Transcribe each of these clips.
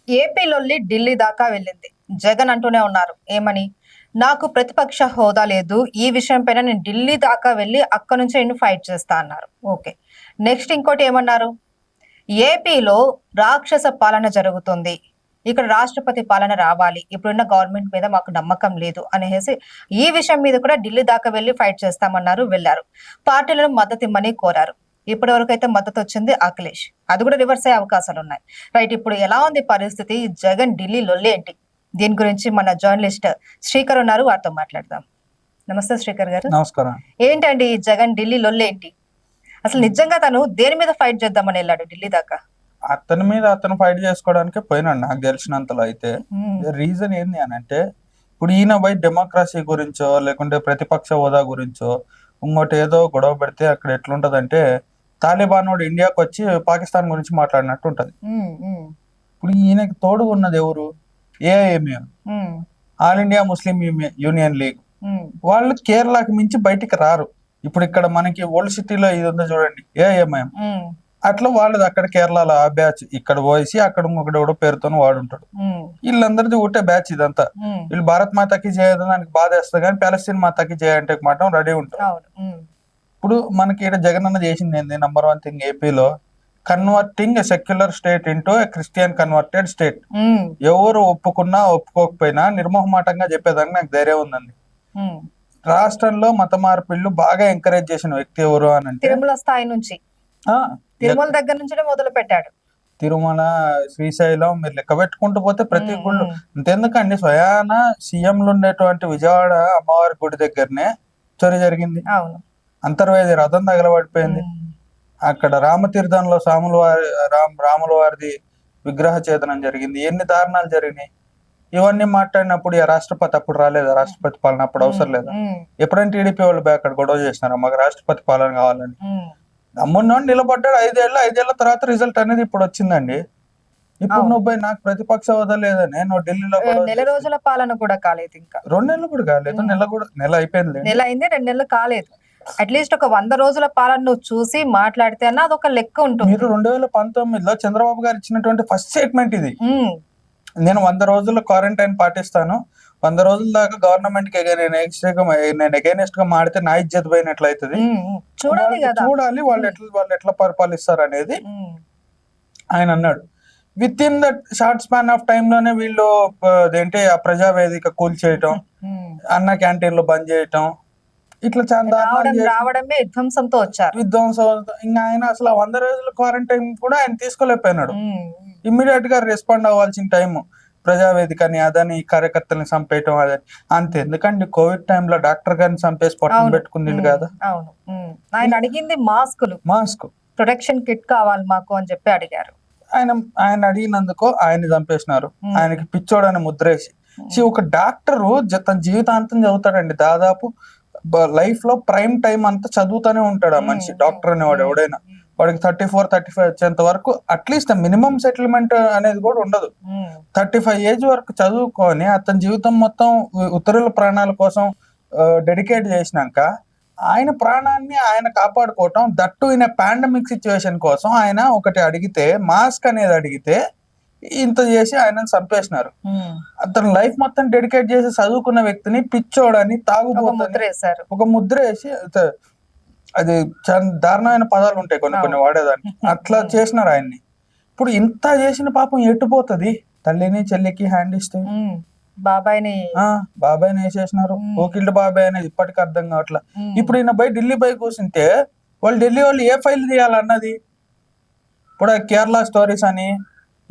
ఏపీలోని ఢిల్లీ దాకా వెళ్ళింది. జగన్ అంటూనే ఉన్నారు ఏమని, నాకు ప్రతిపక్ష హోదా లేదు, ఈ విషయం పైన నేను ఢిల్లీ దాకా వెళ్ళి అక్కడ నుంచి నేను ఫైట్ చేస్తా అన్నారు. ఓకే, నెక్స్ట్ ఇంకోటి ఏమన్నారు, ఏపీలో రాక్షస పాలన జరుగుతుంది, ఇక్కడ రాష్ట్రపతి పాలన రావాలి, ఇప్పుడున్న గవర్నమెంట్ మీద మాకు నమ్మకం లేదు అనేసి ఈ విషయం మీద కూడా ఢిల్లీ దాకా వెళ్ళి ఫైట్ చేస్తామన్నారు. వెళ్ళారు, పార్టీలను మద్దతు ఇమ్మని కోరారు. ఇప్పటి వరకు అయితే మద్దతు వచ్చింది అఖిలేష్, అది కూడా రివర్స్ అయ్యే అవకాశాలు ఉన్నాయి. రైట్, ఇప్పుడు ఎలా ఉంది పరిస్థితి, జగన్ ఢిల్లీ లొల్లి ఏంటి, దీని గురించి మన జర్నలిస్ట్ శ్రీకర్ ఉన్నారు, వారితో మాట్లాడదాం. నమస్తే శ్రీకర్ గారు. నమస్కారం. ఏంటండి జగన్ ఢిల్లీ లొల్లి ఏంటి, అసలు నిజంగా తను దేని మీద ఫైట్ చేద్దామని వెళ్ళాడు ఢిల్లీ దాకా? అతని మీద అతను ఫైట్ చేసుకోవడానికి పోయినాడు నాకు తెలిసినంతలో. అయితే రీజన్ ఏంది అని అంటే, ఇప్పుడు ఈయన పోయి డెమోక్రసీ గురించో లేకుంటే ప్రతిపక్ష హోదా గురించో ఇంకోటి ఏదో గొడవ పెడితే అక్కడ ఎట్లుంటదంటే, తాలిబాన్ వాడు ఇండియాకి వచ్చి పాకిస్తాన్ గురించి మాట్లాడినట్టు ఉంటది. ఇప్పుడు ఈయనకి తోడు ఉన్నది ఎవరు? AIMA, all India Muslim union league. వాళ్ళు కేరళకి మించి బయటికి రారు. ఇప్పుడు ఇక్కడ మనకి ఓల్డ్ సిటీలో ఇది ఉందో చూడండి, ఏఐఎంఐఎం, అట్లా వాళ్ళది అక్కడ కేరళలో ఆ బ్యాచ్, ఇక్కడ పోసి అక్కడ ఇంకొకటి కూడా పేరుతో వాడుంటాడు. వీళ్ళందరిది ఒకటే బ్యాచ్ ఇదంతా. వీళ్ళు భారత్ మాతకి చేయడానికి బాధ వేస్తారు కానీ ప్యాలెస్తీన్ మాతకి చేయంటే మాత్రం రెడీ ఉంటారు. ఇప్పుడు మనకి ఇక్కడ జగన్ అన్న చేసింది ఏంది, నంబర్ 1 థింగ్, ఏపీలో converting secular state into Christian converted state. ఎవరు ఒప్పుకున్నా ఒప్పుకోకపోయినా నిర్మోహమాటంగా చెప్పేదానికి నాకు ధైర్యం ఉందండి. రాష్ట్రంలో మత మార్పిళ్లు బాగా ఎంకరేజ్ చేసిన వ్యక్తి ఎవరు అని అంటే, తిరుమల స్థాయి నుంచి, తిరుమల దగ్గర నుంచి మొదలు పెట్టాడు. తిరుమల, శ్రీశైలం, మీరు లెక్క పెట్టుకుంటూ పోతే ప్రతి గుళ్ళు. అంతెందుకండి, స్వయాన సీఎంలు ఉండేటువంటి విజయవాడ అమ్మవారి గుడి దగ్గరనే చోరీ జరిగింది. అంతర్వేది రథం తగలబడిపోయింది. అక్కడ రామతీర్థంలో రాముల వారిది విగ్రహ ఛేదనం జరిగింది. ఎన్ని దారుణాలు జరిగినాయి. ఇవన్నీ మాట్లాడినప్పుడు రాష్ట్రపతి అప్పుడు రాలేదా? రాష్ట్రపతి పాలన అప్పుడు అవసరం లేదా? ఎప్పుడైనా టీడీపీ వాళ్ళు అక్కడ గొడవ చేసినారా మాకు రాష్ట్రపతి పాలన కావాలని? అమ్మున్నోడు నిలబడ్డాడు, 5 ఏళ్ల తర్వాత రిజల్ట్ అనేది ఇప్పుడు వచ్చిందండి. ఇప్పుడు నువ్వు పోయి నాకు ప్రతిపక్ష హోదా లేదని నువ్వు ఢిల్లీలో నెల రోజుల పాలన కూడా కాలేదు, ఇంకా 2 నెలలు కూడా కాలేదు. నెల అయిపోయింది, నెల అయింది, 2 నెలలు కాలేదు. అట్లీస్ట్ ఒక 100 రోజుల పాలన నువ్వు చూసి మాట్లాడితే అన్న అదొక లెక్క ఉంటుంది. మీరు 2019లో చంద్రబాబు గారు ఇచ్చినటువంటి ఫస్ట్ స్టేట్మెంట్ ఇది. నేను 100 రోజుల్లో క్వారంటైన్ పాటిస్తాను, 100 రోజుల దాకా గవర్నమెంట్ కి నేను అగైనెస్ట్ గా మాడితే నా ఇజ్జత్ పోయినట్లయితుంది, చూడాలి వాళ్ళు ఎట్లా పరిపాలిస్తారు అనేది ఆయన అన్నాడు. With in that short span of time లోనే వీళ్ళు అదేంటి ఆ ప్రజావేదిక కూల్చేయటం, అన్న క్యాంటీన్లు బంద్ చేయటం, ఇట్లా చాలా రావడమే విధ్వంసంతో వచ్చారు. విధ్వంసం. ఇంకా ఆయన అసలు 100 రోజుల క్వారంటైన్ కూడా ఆయన తీసుకోలేకపోయినాడు. ఇమ్మీడియట్ గా రెస్పాండ్ అవ్వాల్సిన టైం ప్రజావేదికని అదని కార్యకర్తల్ని చంపేయటం అదని. అంతే ఎందుకండి, కోవిడ్ టైంలో డాక్టర్ గారిని చంపేసి పట్టుకుని పెట్టుకుంది కదా. ఆయన అడిగింది మాస్క్ ప్రొటెక్షన్ కిట్ కావాలి మాకు అని చెప్పి అడిగారు. ఆయన అడిగినందుకు ఆయన చంపేసినారు. ఆయనకి పిచ్చోడని ముద్రేసి. ఒక డాక్టరు తన జీవితాంతం చదువుతాడండి, దాదాపు లైఫ్ లో ప్రైమ్ టైం అంతా చదువుతూనే ఉంటాడు ఆ మనిషి. డాక్టర్ అనేవాడు ఎవడైనా వాడికి 34-35 వచ్చేంత వరకు అట్లీస్ట్ మినిమం సెటిల్మెంట్ అనేది కూడా ఉండదు. 35 ఏజ్ వరకు చదువుకొని అతని జీవితం మొత్తం ఇతరుల ప్రాణాల కోసం డెడికేట్ చేసినాక ఆయన ప్రాణాన్ని ఆయన కాపాడుకోవటం, దట్టు ఇన్ పాండమిక్ సిచ్యువేషన్ కోసం ఆయన ఒకటి అడిగితే, మాస్క్ అనేది అడిగితే ఇంత చేసి ఆయన చంపేసినారు. అతను లైఫ్ మొత్తం డెడికేట్ చేసి చదువుకున్న వ్యక్తిని పిచ్చోడని, తాగుబోతని ఒక ముద్ర వేసి, అది దారుణమైన పదాలు ఉంటాయి కొన్ని వాడేదాన్ని, అట్లా చేసినారు ఆయన్ని. ఇప్పుడు ఇంత చేసిన పాపం ఎట్టుపోతుంది? తల్లిని చెల్లికి హ్యాండ్ ఇస్తే బాబాయ్ని వేసేసినారు. ఓకిల్డ్ బాబాయ్ అనేది ఇప్పటికీ అర్థం కావట్లా. ఇప్పుడు ఈయన ఢిల్లీ పోయి కూర్చుంటే ఢిల్లీ వాళ్ళు ఏ ఫైల్ తీయాలన్నది. ఇప్పుడు కేరళ స్టోరీస్ అని,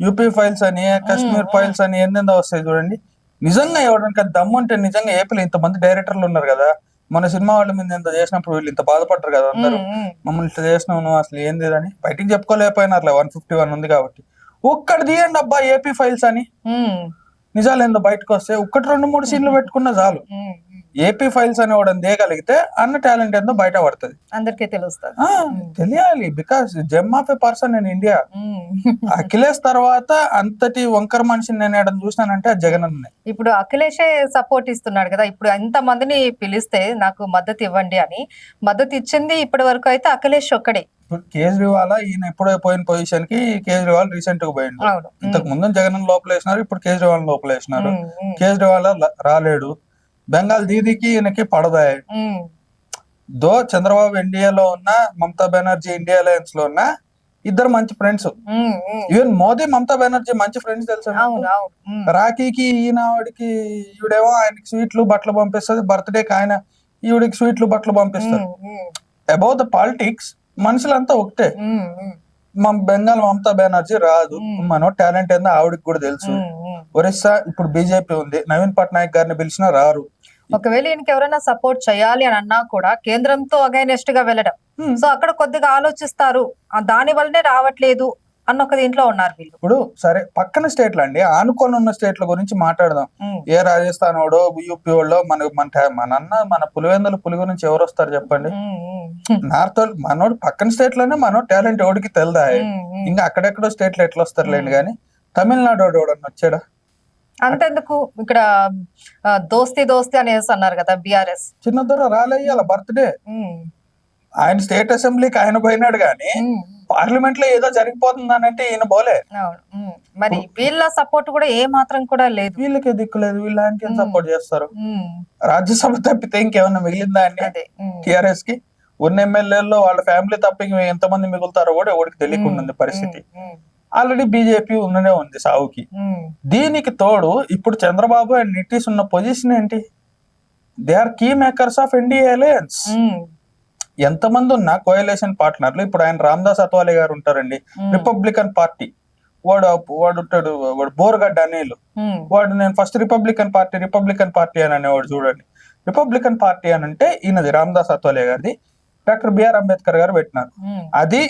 యూపీ ఫైల్స్ అని, కాశ్మీర్ ఫైల్స్ అని ఎన్నెందో వస్తాయి చూడండి. నిజంగా ఎవరికి దమ్ము ఉంటే నిజంగా ఏపీలో ఇంతమంది డైరెక్టర్లు ఉన్నారు కదా, మన సినిమా వాళ్ళ మీద ఎంత చేసినప్పుడు వీళ్ళు ఇంత బాధపడ్డారు కదా అందరూ, మమ్మల్ని ఇట్లా చేసినావు నువ్వు అసలు ఏంది అని బయటికి చెప్పుకోలేకపోయినారులే. 151 ఉంది కాబట్టి ఒక్కటి తీయండి అబ్బా ఏపీ ఫైల్స్ అని, నిజాలు ఏందో బయటకు వస్తే ఒక్కటి 2-3 సీన్లు పెట్టుకున్న చాలు. ఏపీ ఫైల్స్ అని వాడు దేయగలిగితే అన్న టాలెంట్ ఏందో బయట పడుతుంది. అందరికీ తెలుస్తుంది. తెలియాలి, because gem of A person in India. Akhilesh తర్వాత అంతటి వంకర మనిషిని నేను ఏడని చూసినానంటే అది జగన్ అన్నే. ఇప్పుడు అఖిలేషే సపోర్ట్ ఇస్తున్నాడు కదా, ఇప్పుడు ఎంత మందిని పిలిస్తే నాకు మద్దతు ఇవ్వండి అని మద్దతు ఇచ్చింది ఇప్పటి వరకు అయితే అఖిలేష్ ఒక్కడే. ఇప్పుడు కేజ్రీవాల్ ఈయన ఎప్పుడో పోయిన పొజిషన్ కి కేజ్రీవాల్ రీసెంట్ గా పోయిండు. అవును. ఇంతకు ముందు జగన్ లోపలేసినారు, ఇప్పుడు కేజ్రీవాల్ లోపలేసినారు. ఉమ్, ఉమ్, కేజ్రీవాల్ రాలేడు. బెంగాల్ దీదీకి ఈయనకి పడదాయి. ఉమ్, దో చంద్రబాబు ఎన్డీఏలో ఉన్న, మమతా బెనర్జీ ఇండియా అలయన్స్ లో ఉన్న, ఇద్దరు మంచి ఫ్రెండ్స్. ఉమ్, ఉమ్. ఈవెన్ మోదీ మమతా బెనర్జీ మంచి ఫ్రెండ్స్ తెలుసా? అవును, అవును. ఉమ్, రాఖీకి ఈయన ఆవిడకి, ఈవిడేమో ఆయనకి స్వీట్లు బట్టలు పంపిస్తుంది, బర్త్డేకి ఆయన ఈవిడికి స్వీట్లు బట్టలు పంపిస్తారు. ఉమ్, ఉమ్, అబౌట్ ద పాలిటిక్స్ మనుషులంతా ఒకటే. ఉమ్, ఉమ్, బెంగాల్ మమతా బెనర్జీ రాదు, Hmm. మనో టాలెంట్ ఏందో ఆవిడకి కూడా తెలుసు. ఉమ్, ఉమ్. ఒరిస్సా ఇప్పుడు బీజేపీ ఉంది, నవీన్ పట్నాయక్ గారిని పిలిచినా రారు. ఒకవేళ ఈయనకి ఎవరైనా సపోర్ట్ చేయాలి అని అన్నా కూడా కేంద్రంతో అగైనెస్ట్ గా వెళ్ళడం, సో అక్కడ కొద్దిగా ఆలోచిస్తారు, దాని వల్లనే రావట్లేదు అన్న ఒక దీంట్లో ఉన్నారు వీళ్ళు. ఇప్పుడు సరే పక్కన స్టేట్లు అండి, ఆనుకొని ఉన్న స్టేట్ల గురించి మాట్లాడదాం. ఉమ్, ఏ రాజస్థాన్ వాడో యూపీ వాడో మన పులివెందుల పులి గురించి ఎవరు వస్తారు చెప్పండి? ఉమ్, ఉమ్, నార్త్ మనోడు పక్కన స్టేట్ లోనే మనో టాలెంట్ ఎవడికి తెలదా? ఉమ్, ఉమ్. ఇంకా అక్కడెక్కడో స్టేట్లు ఎట్లా వస్తారులేండి. కానీ తమిళనాడు వాడు ఎవడన్నా వచ్చాడా? అంతెందుకు ఇక్కడ దోస్తి దోస్తి అనేసి అన్నారు కదా బిఆర్ఎస్. చిన్న దొర రాలేయాల బర్త్డే, ఆయన స్టేట్ అసెంబ్లీకి ఆయన పోయినాడు కానీ పార్లమెంట్ లో ఏదో జరిగిపోతుంది అంటే ఈయన పోలే. మరి వీళ్ళ సపోర్ట్ కూడా ఏ మాత్రం కూడా లేదు. వీళ్ళకి దిక్కు లేదు, వీళ్ళు ఆయనకి సపోర్ట్ చేస్తారు. ఉమ్, రాజ్యసభ తప్పితే ఇంకేమన్నా మిగిలిందా అండి అదే. ఉమ్, టిఆర్ఎస్ కి? ఉన్న ఎమ్మెల్యేల్లో వాళ్ళ ఫ్యామిలీ తప్ప ఎంతమంది మిగులుతారో కూడా ఎవరికి తెలియకుండా పరిస్థితి. ఉమ్, ఆల్రెడీ బీజేపీ ఉన్ననే ఉంది సావుకి. ఉమ్, దీనికి తోడు ఇప్పుడు చంద్రబాబు అండ్ నితీష్ ఉన్న పొజిషన్ ఏంటి? They are key makers of India alliance. Um, ఎంతమంది ఉన్నా కోయలేషన్ పార్ట్నర్లు. ఇప్పుడు ఆయన రామ్దాస్ అత్వాలే గారు ఉంటారండి, రిపబ్లికన్ పార్టీ వాడు ఉంటాడు, వాడు బోర్గడ్డ అనిల్, ఉమ్, వాడు నేను ఫస్ట్ రిపబ్లికన్ పార్టీ అని అనేవాడు. చూడండి, రిపబ్లికన్ పార్టీ అని అంటే ఈయనది రామ్దాస్ అత్వాలే గారిది, డాక్టర్ బిఆర్ అంబేద్కర్ గారు పెట్టినారు. ఉమ్, అది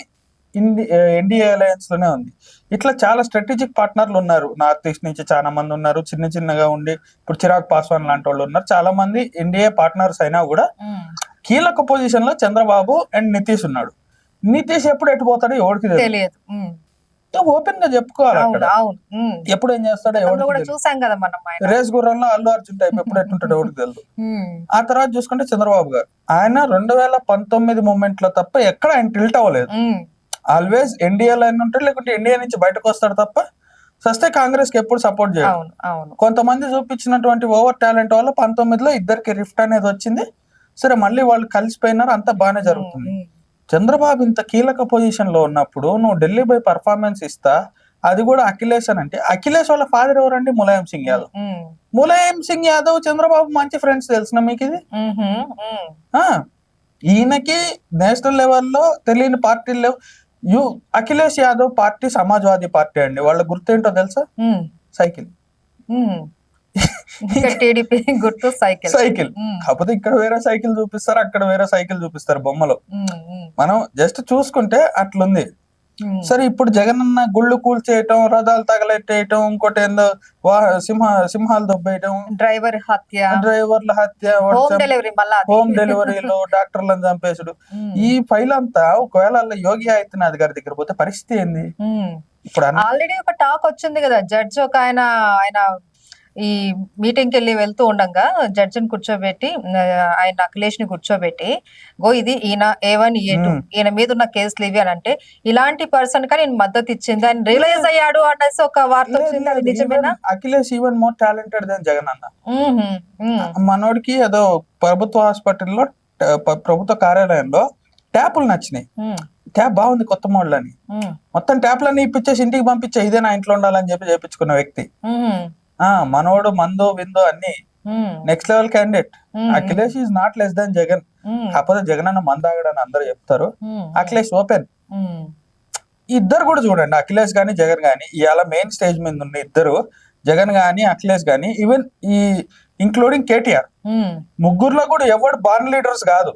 ఎన్డీఏ అలయన్స్ లోనే ఉంది. ఇట్లా చాలా స్ట్రాటజిక్ పార్ట్నర్లు ఉన్నారు. నార్త్ ఈస్ట్ నుంచి చాలా మంది ఉన్నారు, చిన్నగా ఉండి ఇప్పుడు చిరాగ్ పాస్వాన్ లాంటి వాళ్ళు ఉన్నారు. చాలా మంది ఎన్డీఏ పార్ట్నర్స్ అయినా కూడా ఉమ్. కీలక పొజిషన్ లో చంద్రబాబు అండ్ నితీష్ ఉన్నాడు. నితీష్ ఎప్పుడు ఎట్టుపోతాడో ఎవరికి తెలియదు. ఓపెన్ గా చెప్పుకోవాలి. అవును, అక్కడ అవును. ఉమ్. ఎప్పుడు ఏం చేస్తాడో అందులో ఎవరికి కూడా తెలియదు. చూసాం కదా మనం ఆయన. రేస్ గుర్రంలో అల్లు అర్జున్ టైప్ ఎప్పుడు ఎట్టుంటాడో ఎవరికి తెలియదు. ఉమ్, ఆ తర్వాత చూసుకుంటే చంద్రబాబు గారు, ఆయన 2019 మూమెంట్ లో తప్ప ఎక్కడ ఆయన టిల్ట్ అవ్వలేదు. ఉమ్, ఆల్వేస్ ఎన్డీఏ లైన్ ఉంటాడు, లేకుంటే ఎన్డీఏ నుంచి బయటకు వస్తాడు తప్ప సస్తే కాంగ్రెస్ కి ఎప్పుడు సపోర్ట్ చేయడు. అవును, అవును. కొంతమంది చూపించినటువంటి ఓవర్ టాలెంట్ వల్ల 19లో ఇద్దరికి రిఫ్ట్ అనేది వచ్చింది. సరే మళ్ళీ వాళ్ళు కలిసిపోయినారు, అంతా బాగానే జరుగుతుంది. ఉమ్, చంద్రబాబు ఇంత కీలక పొజిషన్ లో ఉన్నప్పుడు నువ్వు ఢిల్లీ పోయి పర్ఫార్మెన్స్ ఇస్తా, అది కూడా అఖిలేష్ అని అంటే, అఖిలేష్ వాళ్ళ ఫాదర్ ఎవరండి? ములాయం సింగ్ యాదవ్. ఉమ్, ములాయం సింగ్ యాదవ్ చంద్రబాబు మంచి ఫ్రెండ్స్, తెలిసిన మీకు ఇది? ఉమ్, ఉమ్, ఆ ఈయనకి నేషనల్ లెవెల్లో తెలియని పార్టీలు లేవు. అఖిలేష్ యాదవ్ పార్టీ సమాజ్వాదీ పార్టీ అండి. వాళ్ళ గుర్తేంటో తెలుసా? ఉమ్, సైకిల్. ఉమ్. ఇక్కడ టీడీపీ గుర్తు సైకిల్. సైకిల్. కాకపోతే ఇక్కడ వేరే సైకిల్ చూపిస్తారు, అక్కడ వేరే సైకిల్ చూపిస్తారు బొమ్మలో. మనం జస్ట్ చూసుకుంటే అట్లుంది. సరే ఇప్పుడు జగన్ అన్న గుళ్ళు కూల్చేయటం, రథాలు తగలెట్టేయటం, ఇంకోటి ఏందో సింహాలు దొబ్బేయటం, డ్రైవర్ల హత్య, హోమ్ డెలివరీలు, డాక్టర్లను చంపేసుడు, ఈ ఫైల్ అంతా ఒకవేళ యోగి ఆదిత్యనాథ్ గారి దగ్గర పోతే పరిస్థితి ఏంది? ఇప్పుడు ఆల్రెడీ ఒక టాక్ వచ్చింది కదా, జడ్జి ఒక ఆయన ఈ మీటింగ్ కి వెళ్తూ ఉండగా జడ్జిని కూర్చోబెట్టి, ఆయన అఖిలేష్ ని కూర్చోబెట్టి, ఇది ఈయన A1 A2 ఈయన మీద ఉన్న కేసులు ఇవి అని అంటే, ఇలాంటి పర్సన్ కా నేను మద్దతు ఇచ్చింది అని రియలైజ్ అయ్యాడు అనేసి ఒక వార్త వచ్చింది. అది నిజమేనా? Akhilesh even more talented than Jagan అన్న. మనోడికి ఏదో ప్రభుత్వ హాస్పిటల్లో, ప్రభుత్వ కార్యాలయంలో ట్యాపులు నచ్చినాయి. ట్యాప్ బాగుంది కొత్త మోడల్ అని, మొత్తం ట్యాప్లన్నీ ఇప్పించేసి ఇంటికి పంపించే, ఇదే నా ఇంట్లో ఉండాలని చెప్పి చేపించుకున్న వ్యక్తి. మనోడు మందు విందు అన్ని next level candidate. Akhilesh is not less than Jagan. కాకపోతే జగన్ అన్న మందాగడని అందరూ చెప్తారు, అఖిలేష్ ఓపెన్. ఇద్దరు కూడా చూడండి, అఖిలేష్ గాని జగన్ గాని ఇవాళ మెయిన్ స్టేజ్ మీద ఉన్న ఇద్దరు, జగన్ గాని అఖిలేష్ గాని, ఈవెన్ ఈ ఇంక్లూడింగ్ కేటీఆర్, ముగ్గురులో కూడా ఎవరు బార్న్ లీడర్స్ కాదు.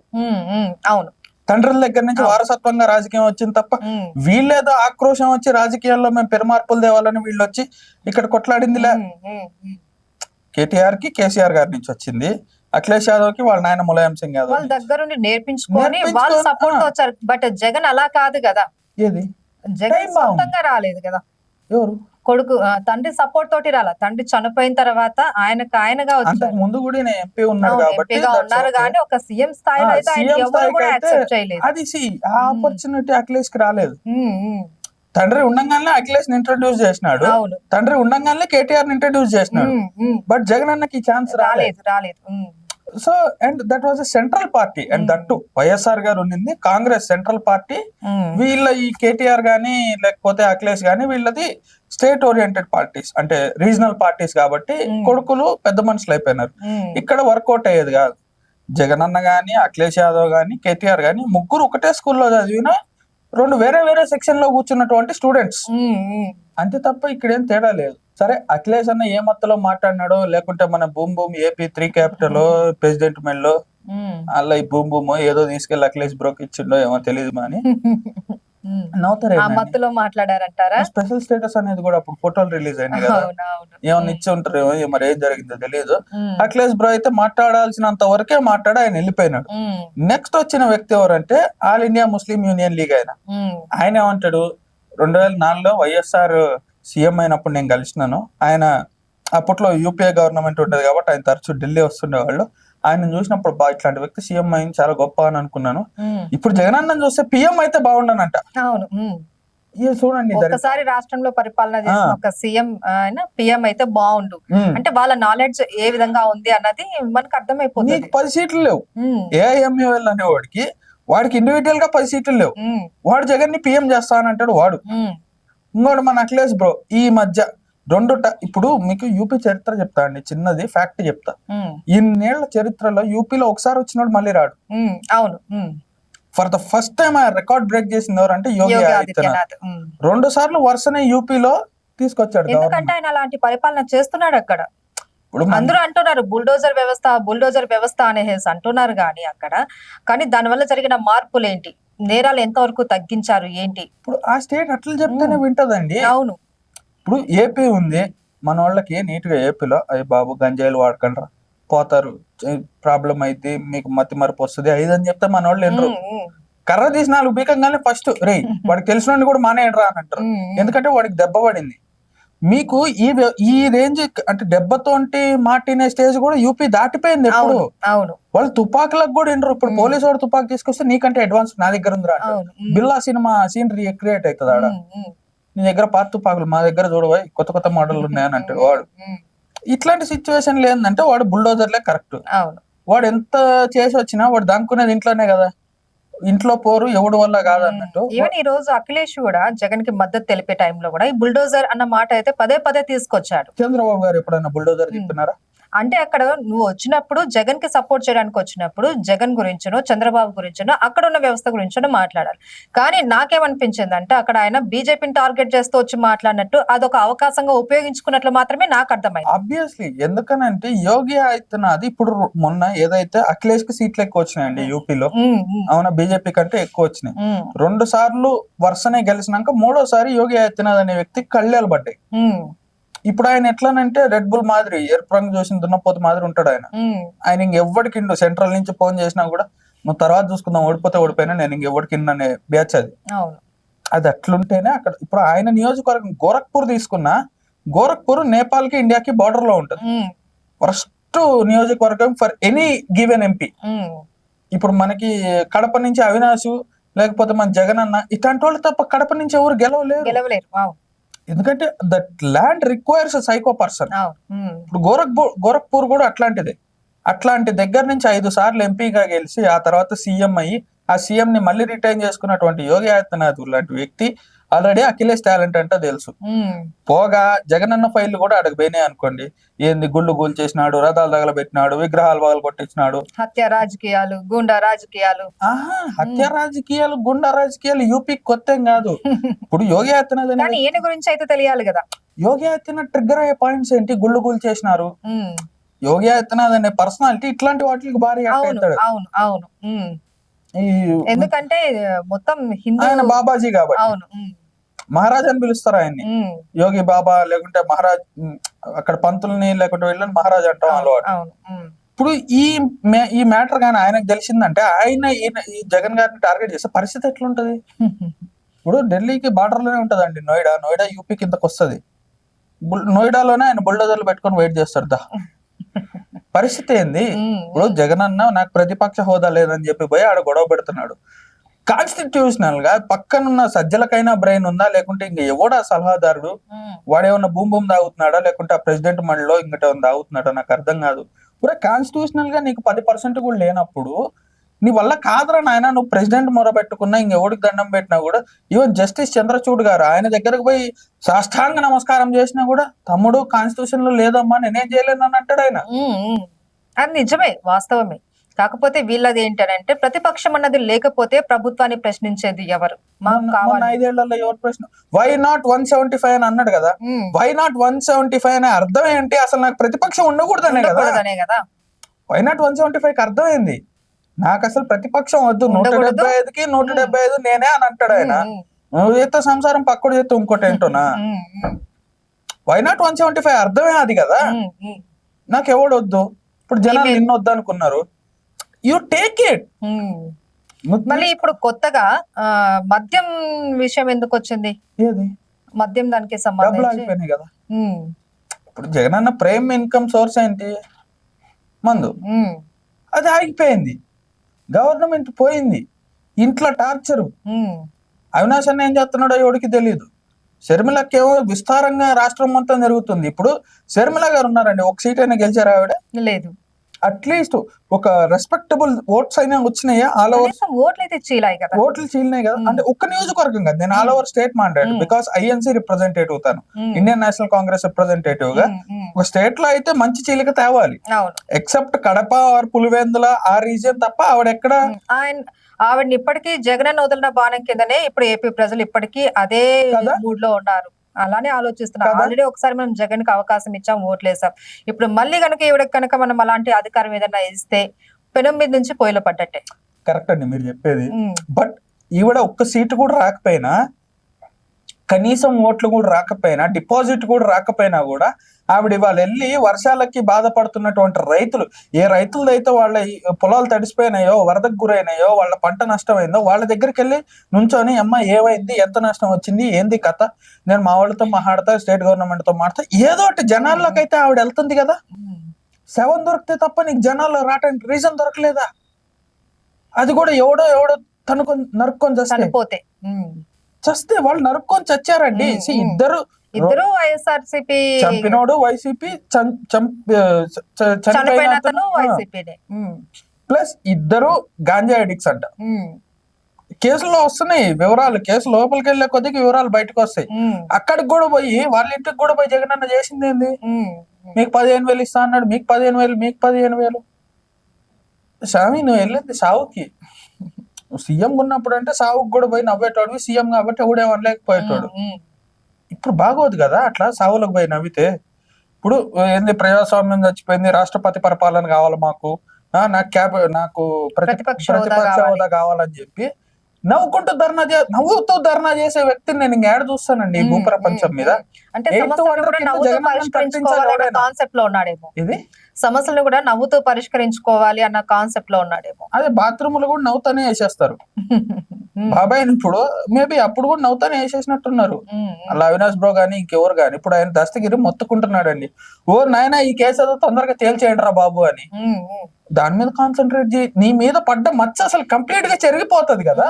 అవును, తండ్రుల దగ్గర నుంచి వారసత్వంగా రాజకీయం వచ్చింది తప్ప, వీళ్ళేదో ఆక్రోశం వచ్చి రాజకీయాల్లో మేము పెరుమార్పులు తేవాలని వీళ్ళు వచ్చి ఇక్కడ కొట్లాడిందిలే. కేటీఆర్ కి కేసీఆర్ గారి నుంచి వచ్చింది, అఖిలేష్ యాదవ్ కి వాళ్ళ నాయన ములాయం సింగ్ యాదవ్ వాళ్ళ దగ్గరుండి నేర్పించుకొని వాళ్ళు నేర్పించుకొని, సపోర్ట్ తో వచ్చారు. బట్ జగన్ అలా కాదు కదా, ఏది జగన్ Time బాగుంది. సొంతంగా రాలేదు కదా, ఎవరు కొడుకు తండ్రి సపోర్ట్ తోటి రాలా. తండ్రి చనిపోయిన తర్వాత ఆయనగా అంతకు వచ్చారు. ముందు కూడా ఈయన ఎంపీ ఉన్నాడు అవును, కాబట్టి ఎంపీగా that's ఉన్నారు okay. కానీ ఒక సీఎం స్థాయిలో అయితే ఆయన సీఎం ఎవరు స్థాయికి కూడా అయితే యాక్సెప్ట్ చేయలేదు. అది ఆ ఆపర్చునిటీ అఖిలేష్ కి రాలేదు. ఉమ్, ఉమ్. తండ్రి ఉండంగానే అఖిలేష్ ని ఇంట్రడ్యూస్ చేసినాడు, అవును. తండ్రి ఉండంగానే కేటీఆర్ ని ఇంట్రడ్యూస్ చేసినాడు. ఉమ్, ఉమ్. బట్ జగన్ అన్నకి ఈ ఛాన్స్ రాలేదు. రాలేదు. Um, so and that was a central party and that YSR గారు ఉన్నింది కాంగ్రెస్ సెంట్రల్ పార్టీ. ఉమ్, వీళ్ళ ఈ కేటీఆర్ గానీ లేకపోతే అఖిలేష్ గానీ వీళ్ళది స్టేట్ ఓరియంటెడ్ పార్టీస్, అంటే రీజనల్ పార్టీస్ కాబట్టి కొడుకులు పెద్ద మనుషులు అయిపోయినారు. ఉమ్. ఇక్కడ వర్కౌట్ అయ్యేది కాదు. జగన్ అన్న గానీ అఖిలేష్ యాదవ్ గానీ కేటీఆర్ గానీ ముగ్గురు ఒకటే స్కూల్లో చదివిన రెండు వేరే వేరే సెక్షన్ లో కూర్చున్నటువంటి స్టూడెంట్స్, ఉమ్, ఉమ్. అంతే తప్ప ఇక్కడ ఏం తేడా లేదు. సరే అఖిలేష్ అన్న ఏ మత్తులో మాట్లాడినాడో లేకుంటే మన boom boom AP 3 capital president మెల్లో ఉమ్. అలా ఈ బూమ్ బూమ్ ఏదో తీసుకెళ్లి అఖిలేష్ బ్రోక్ ఇచ్చిండో ఏమో తెలియదు కానీ ఉమ్. నవ్వుతారు. ఆ మత్తులో మాట్లాడారంటారా? స్పెషల్ స్టేటస్ అనేది కూడా అప్పుడు ఫోటోలు రిలీజ్ అయినాయి కదా, అవునవును. ఏమన్నా ఇచ్చి ఉంటారు, మరి ఏం జరిగిందో తెలియదు. ఉమ్, అఖిలేష్ బ్రో అయితే మాట్లాడాల్సినంత వరకే మాట్లాడి ఆయన వెళ్ళిపోయినాడు. ఉమ్, నెక్స్ట్ వచ్చిన వ్యక్తి ఎవరంటే all India Muslim union league um. ఆయన ఏమంటాడు, 2004లో వైఎస్ఆర్ సీఎం అయినప్పుడు నేను కలిసినాను. ఆయన అప్పట్లో యూపీఏ గవర్నమెంట్ ఉండేది కాబట్టి ఆయన తరచూ ఢిల్లీ వస్తుండేవాళ్ళు. ఆయన చూసినప్పుడు ఇట్లాంటి వ్యక్తి సీఎం అయింది చాలా గొప్ప అని అనుకున్నాను. ఉమ్. ఇప్పుడు జగనన్న చూస్తే పిఎం అయితే బాగుండనంట. అవును. ఉమ్. ఇది చూడండి ఒక్కసారి రాష్ట్రంలో పరిపాలన చేసిన ఒక సీఎం ఆయన పిఎం అయితే బాగుండు. అంటే వాళ్ళ నాలెడ్జ్ ఏ విధంగా ఉంది అన్నది మనకు అర్థమైపోతుంది. నీకు 10 సీట్లు లేవు. ఉమ్, ఏఐఎంయుఎల్ అనేవాడికి వాడికి ఇండివిజువల్ గా 10 సీట్లు లేవు. ఉమ్, వాడు జగన్ ని పిఎం చేస్తానంటాడు వాడు. ఉమ్, ఇంకోటి మన అఖిలేష్ బ్రో ఈ మధ్య ఇప్పుడు మీకు యూపీ చరిత్ర చెప్తా అండి, చిన్నది ఫ్యాక్ట్ చెప్తా. ఉమ్, ఇన్నేళ్ల చరిత్రలో యూపీలో ఒకసారి వచ్చినోడు మళ్ళీ రాడు. ఉమ్. అవును. ఉమ్. ఫర్ ద ఫస్ట్ టైం ఆ రికార్డ్ బ్రేక్ చేసింది ఎవరంటే యోగి యోగి ఆదిత్యనాథ్. ఆదిత్యనాథ్. ఉమ్. 2 సార్లు వరుసనే యూపీలో తీసుకొచ్చాడు ఎందుకంటే గవర్నమెంట్. ఆయన అలాంటి పరిపాలన చేస్తున్నాడు అక్కడ. ఇప్పుడు అందరూ అంటున్నారు బుల్డోజర్ వ్యవస్థ అనేసి అంటున్నారు కానీ అక్కడ, కానీ దానివల్ల జరిగిన మార్పులు ఏంటి, నేరాలు ఎంతవరకు తగ్గించారు ఏంటి? ఇప్పుడు ఆ స్టేట్ అట్లా చెప్తేనే వింటదండి. అవును. ఇప్పుడు ఏపీ ఉంది, మన వాళ్ళకి నీట్ గా ఏపీలో అయ్యి బాబు గంజాయిలు వాడకండ్రా పోతారు, ప్రాబ్లం అయితే మీకు మతి మరపు వస్తుంది అని చెప్తే మన వాళ్ళు వినరు. ఉమ్, ఉమ్, కర్ర తీసి 4 బీకంగానే ఫస్ట్ రే వాడికి తెలిసిన కూడా మానేయండిరా అని అంటారు. ఉమ్, ఉమ్. ఎందుకంటే వాడికి దెబ్బ పడింది. మీకు ఈ రేంజ్ అంటే దెబ్బతోటి మాటినే స్టేజ్ కూడా యూపీ దాటిపోయింది ఎప్పుడు. అవును. అవును. వాళ్ళు తుపాకులకు కూడా వినరు. ఇప్పుడు పోలీసు వాడు తుపాకు తీసుకొస్తే నీకంటే అడ్వాన్స్ నా దగ్గర ఉందిరా అంటారు. అవును. ఉమ్, బిల్లా సినిమా సీన్ రీక్రియేట్ అవుతుంది ఆడ. ఉమ్, ఉమ్. నీ దగ్గర పాత తుపాకులు మా దగ్గర చూడబోయి కొత్త మోడల్ ఉన్నాయని అంటాడు వాడు. ఉమ్, ఇట్లాంటి సిచ్యువేషన్ ఏంటంటే వాడు బుల్డోజర్లే కరెక్ట్. అవును. వాడు ఎంత చేసి వచ్చినా వాడు దాక్కునేది ఇంట్లోనే కదా, ఇంట్లో పోరు ఎవడి వల్ల కాదన్నట్టు. ఈవెన్ ఈ రోజు అఖిలేష్ కూడా జగన్ కి మద్దతు తెలిపే టైంలో కూడా ఈ బుల్డోజర్ అన్న మాట అయితే పదే తీసుకొచ్చాడు. చంద్రబాబు గారు ఎప్పుడైనా బుల్డోజర్ చెప్పినారా? అంటే అక్కడ నువ్వు వచ్చినప్పుడు జగన్ కి సపోర్ట్ చేయడానికి వచ్చినప్పుడు జగన్ గురించనో చంద్రబాబు గురించనో అక్కడ ఉన్న వ్యవస్థ గురించనో మాట్లాడాలి. కానీ నాకేమనిపించింది అంటే అక్కడ ఆయన బీజేపీని టార్గెట్ చేస్తూ వచ్చి మాట్లాడినట్టు అదొక అవకాశంగా ఉపయోగించుకున్నట్లు మాత్రమే నాకు అర్థమైంది. ఆబ్వియస్లీ, ఎందుకనంటే యోగి ఆదిత్యనాథ్ ఇప్పుడు మొన్న ఏదైతే అఖిలేష్ కి సీట్లు ఎక్కువ వచ్చినాయండి యూపీలో, అవునా, బీజేపీ కంటే ఎక్కువ వచ్చినాయి. 2 సార్లు వరుసనే గెలిచినాక 3వసారి యోగి ఆదిత్యనాథ్ అనే వ్యక్తి కళ్ళేలు పడ్డాయి. ఇప్పుడు ఆయన ఎట్లానంటే రెడ్ బుల్ మాదిరి ఎరుపు రంగు చూసిన దున్నపోతు మాదిరి ఉంటాడు ఆయన. ఆయన ఇంకెవ్వడికి సెంట్రల్ నుంచి ఫోన్ చేసినా కూడా నువ్వు తర్వాత చూసుకుందాం, ఓడిపోతే ఓడిపోయినా నేను ఇంకెవ్వడికి అనే బ్యాచ్ అది. అది అట్లుంటేనే అక్కడ ఇప్పుడు ఆయన నియోజకవర్గం గోరఖ్పూర్ తీసుకున్నా, గోరఖ్పూర్ నేపాల్ కి ఇండియాకి బార్డర్ లో ఉంటది. ఫస్ట్ నియోజకవర్గం ఫర్ ఎనీ గివెన్ ఎంపీ. ఇప్పుడు మనకి కడప నుంచి అవినాష్ లేకపోతే మన జగన్ అన్న ఇట్లాంటి వాళ్ళు తప్ప కడప నుంచి ఎవరు గెలవలేరు. ఎందుకంటే that land requires psycho person. ఇప్పుడు గోరఖ్పూర్ కూడా అట్లాంటిదే. అట్లాంటి దగ్గర నుంచి 5 సార్లు ఎంపీగా గెలిచి ఆ తర్వాత సీఎం అయ్యి ఆ సీఎం ని మళ్ళీ రిటైన్ చేసుకున్నటువంటి యోగి ఆదిత్యనాథ్ లాంటి వ్యక్తి ఆల్రెడీ అఖిలేష్ టాలెంట్ అంటే తెలుసు. పోగా జగనన్న ఫైల్ కూడా అడగపోయినాయి అనుకోండి, ఏంది గుళ్ళు గూల్ చేసినాడు, రథాలు తగలబెట్టినాడు, విగ్రహాలు పగలు కొట్టించినాడు, హత్య రాజకీయాలు, గుండా రాజకీయాలు. హత్య రాజకీయాలు, గుండా రాజకీయాలు యూపీకి కొత్త కాదు. ఇప్పుడు యోగి ఆదిత్యనాథ్ ఈయన గురించి అయితే తెలియాలి కదా. యోగి ఆదిత్యనాథ్ ట్రిగ్గర్ అయ్యే పాయింట్స్ ఏంటి? గుళ్ళు గూల్ చేసినారు. యోగి ఆదిత్యనాథ్ అనే పర్సనాలిటీ ఇట్లాంటి వాటికి భారీ అవుతాడు. అవును. ఎందుకంటే మొత్తం హిందూ ఆయన బాబాజీ కాబట్టి. అవును. మహారాజ్ అని పిలుస్తారు ఆయన్ని. యోగి బాబా లేకుంటే మహారాజ్, అక్కడ పంతుల్ని లేకుంటే వీళ్ళని మహారాజ్ అంటాం అలవాటు. ఇప్పుడు ఈ మ్యాటర్ కానీ ఆయనకు తెలిసిందంటే ఈ జగన్ గారిని టార్గెట్ చేస్తే పరిస్థితి ఎట్లుంటది? ఇప్పుడు ఢిల్లీకి బార్డర్ లోనే ఉంటదండి నోయిడా యూపీ కిందకు వస్తుంది. నోయిడాలోనే ఆయన బుల్డోజర్లు పెట్టుకొని వెయిట్ చేస్తాడు. పరిస్థితి ఏంది? ఇప్పుడు జగన్ అన్న నాకు ప్రతిపక్ష హోదా లేదని చెప్పి పోయి ఆడ గొడవ పెడుతున్నాడు. కాన్స్టిట్యూషనల్ గా పక్కనున్న సజ్జలకైనా బ్రెయిన్ ఉందా, లేకుంటే ఇంక ఎవడా సలహాదారుడు వాడేమన్నా భూమి తాగుతున్నాడా, లేకుంటే ఆ ప్రెసిడెంట్ మళ్ళీ ఇంకటేమన్నా తాగుతున్నాడా నాకు అర్థం కాదు. ఇప్పుడు కాన్స్టిట్యూషనల్ గా నీకు 10% కూడా లేనప్పుడు నీ వల్ల కాదురా నాయన, నువ్వు ప్రెసిడెంట్ మొర పెట్టుకున్నా, ఇంకెవడికి దండం పెట్టినా కూడా, ఈవెన్ జస్టిస్ చంద్రచూడ్ గారు ఆయన దగ్గరకు పోయి సాష్టాంగ నమస్కారం చేసినా కూడా తమ్ముడు కాన్స్టిట్యూషన్ లో లేదమ్మా నేనేం చేయలేను అని అంటాడు ఆయన. అది నిజమే, వాస్తవమే. కాకపోతే వీళ్ళది ఏంటంటే ప్రతిపక్షం అన్నది లేకపోతే ప్రభుత్వాన్ని ప్రశ్నించేది ఎవరు? మొన్న 5 ఏళ్లలో ఎవరు ప్రశ్న వై నాట్ 175 అని అన్నాడు కదా. వై నాట్ 175 అనే అర్థం ఏంటి? అసలు నాకు ప్రతిపక్షం ఉండకూడదనే కదా. వై నాట్ 175 అర్థం ఏంది? నాకు అసలు ప్రతిపక్షం వద్దు, 175కి 175 నేనే అని అంటాడు ఆయన. నువ్వు చేస్తే సంసారం పక్కడు చేస్తే ఇంకోటి ఏంటోనా? వై నాట్ 175 అర్థమే అది కదా. నాకు ఎవడు వద్దు, ఇప్పుడు జనాలు నిన్ను వద్దు అనుకున్నారు, యు టేక్ ఇట్. మళ్ళీ ఇప్పుడు కొత్తగా మద్యం విషయం ఎందుకు వచ్చింది? ఏది మద్యం దానికి సంబంధించి కదా. ఇప్పుడు జగన్ అన్న ప్రైమ్ ఇన్కమ్ సోర్స్ ఏంటి? మందు. అది ఆగిపోయింది, గవర్నమెంట్ పోయింది, ఇంట్లో టార్చరు. అవినాష్ అన్న ఏం చేస్తున్నాడో ఎవడికి తెలియదు. షర్మిలకేమో విస్తారంగా రాష్ట్రం మొత్తం జరుగుతుంది. ఇప్పుడు షర్మిల గారు ఉన్నారండి, ఒక సీట్ అయినా గెలిచారా ఆవిడ? లేదు. అట్లీస్ట్ ఒక రెస్పెక్టబుల్ ఓట్స్ అయినా వచ్చినాయా? ఆల్ ఓవర్ ఓట్లు చీలినాయి కదా. అంటే ఒక్క నియోజకవర్గం కదా, నేను ఆల్ ఓవర్ స్టేట్ మాట్లాడు, బికాస్ ఐఎన్సీ రిప్రజెంటేటివ్ తాను, ఇండియన్ నేషనల్ కాంగ్రెస్ రిప్రజెంటేటివ్ గా. ఒక స్టేట్ లో అయితే మంచి చీలిక తేవాలి, ఎక్సెప్ట్ కడప ఆర్ పులివెందుల ఆ రీజియన్ తప్ప ఆవిడెక్కడ. ఆవిడని ఇప్పటికీ జగన్ వదిలిన బాణం కిందనే ఇప్పుడు ఏపీ ప్రజలు ఇప్పటికీ అదే మూడ్ లో ఉన్నారు, అలానే ఆలోచిస్తున్నారు. ఆల్రెడీ ఒకసారి మనం జగన్ కి అవకాశం ఇచ్చాం, ఓట్లేసాం. ఇప్పుడు మళ్ళీ కనుక ఈవిడకి కనుక మనం అలాంటి అధికారం ఏదైనా ఇస్తే పెనం మీద నుంచి పొయ్యిలో పడ్డట్టే. కరెక్ట్ అండి మీరు చెప్పేది. బట్ ఈవిడ ఒక్క సీటు కూడా రాకపోయినా, కనీసం ఓట్లు కూడా రాకపోయినా, డిపాజిట్ కూడా రాకపోయినా కూడా ఆవిడ ఇవాళ వెళ్ళి వర్షాలకి బాధపడుతున్నటువంటి రైతులు, ఏ రైతులైతే వాళ్ళ పొలాలు తడిసిపోయినాయో, వరదకు గురైనాయో, వాళ్ళ పంట నష్టమైందో వాళ్ళ దగ్గరికి వెళ్ళి నుంచొని అమ్మ ఏమైంది, ఎంత నష్టం వచ్చింది, ఏంది కథ, నేను మా వాళ్ళతో మాట్లాడతా, స్టేట్ గవర్నమెంట్ తో మాట్లాడతా, ఏదో ఒకటి జనాల్లోకైతే ఆవిడ వెళ్తుంది కదా. శవం దొరికితే తప్ప నీకు జనాల్లో రావడానికి రీజన్ దొరకలేదా? అది కూడా ఎవడో నరుక్కొని చస్తే వాళ్ళు నరుక్కొని చచ్చారండి. ఇద్దరు వైఎస్ఆర్సీపీ, చంపినోడు వైసీపీ, ప్లస్ ఇద్దరు గాంజా అడిక్ట్స్ అంట. కేసులో వస్తున్నాయి వివరాలు, కేసు లోపలికి వెళ్ళే కొద్దిగా వివరాలు బయటకు వస్తాయి. అక్కడికి కూడా పోయి వాళ్ళ ఇంటికి కూడా పోయి జగన్ అన్న చేసింది ఏంది? మీకు 15,000 ఇస్తా అన్నాడు, మీకు 15,000, మీకు 15,000. స్వామి నువ్వు వెళ్ళింది సావుకి. సీఎం ఉన్నప్పుడు అంటే సావుకు కూడా పోయి నవ్వేటోడు, సీఎం కాబట్టి ఎవడేం అనలేకపోయేటోడు. ఇప్పుడు బాగోదు కదా అట్లా సావులకు పోయి నవ్వితే. ఇప్పుడు ఏంది ప్రజాస్వామ్యం చచ్చిపోయింది, రాష్ట్రపతి పరిపాలన కావాలి మాకు, నాకు ప్రతిపక్ష హోదా కావాలని చెప్పి నవ్వుకుంటూ నవ్వుతూ ధర్నా చేసే వ్యక్తిని నేను ఇంకేడ చూస్తానండి ఈ భూప్రపంచం మీద. అంటే సమస్యలను కూడా నవ్వుతూ పరిష్కరించుకోవాలి అన్న కాన్సెప్ట్ లో ఉన్నాడేమో. అదే బాత్రూమ్ లో కూడా నవ్వుతానే వేసేస్తారు బాబాయ్. ఇప్పుడు మేబీ అప్పుడు కూడా నవ్వుతానే వేసేసినట్టున్నారు అలా అవినాష్ బ్రో గానీ ఇంకెవరు గాని. ఇప్పుడు ఆయన దస్తగిరి మొత్తుకుంటున్నాడండి, ఓ నాయన ఈ కేసు ఏదో తొందరగా తేల్చేయండి రా బాబు అని. దాని మీద కాన్సన్ట్రేట్ చేయి, నీ మీద పడ్డ మచ్చ అసలు కంప్లీట్ గా చెరిగిపోతుంది కదా.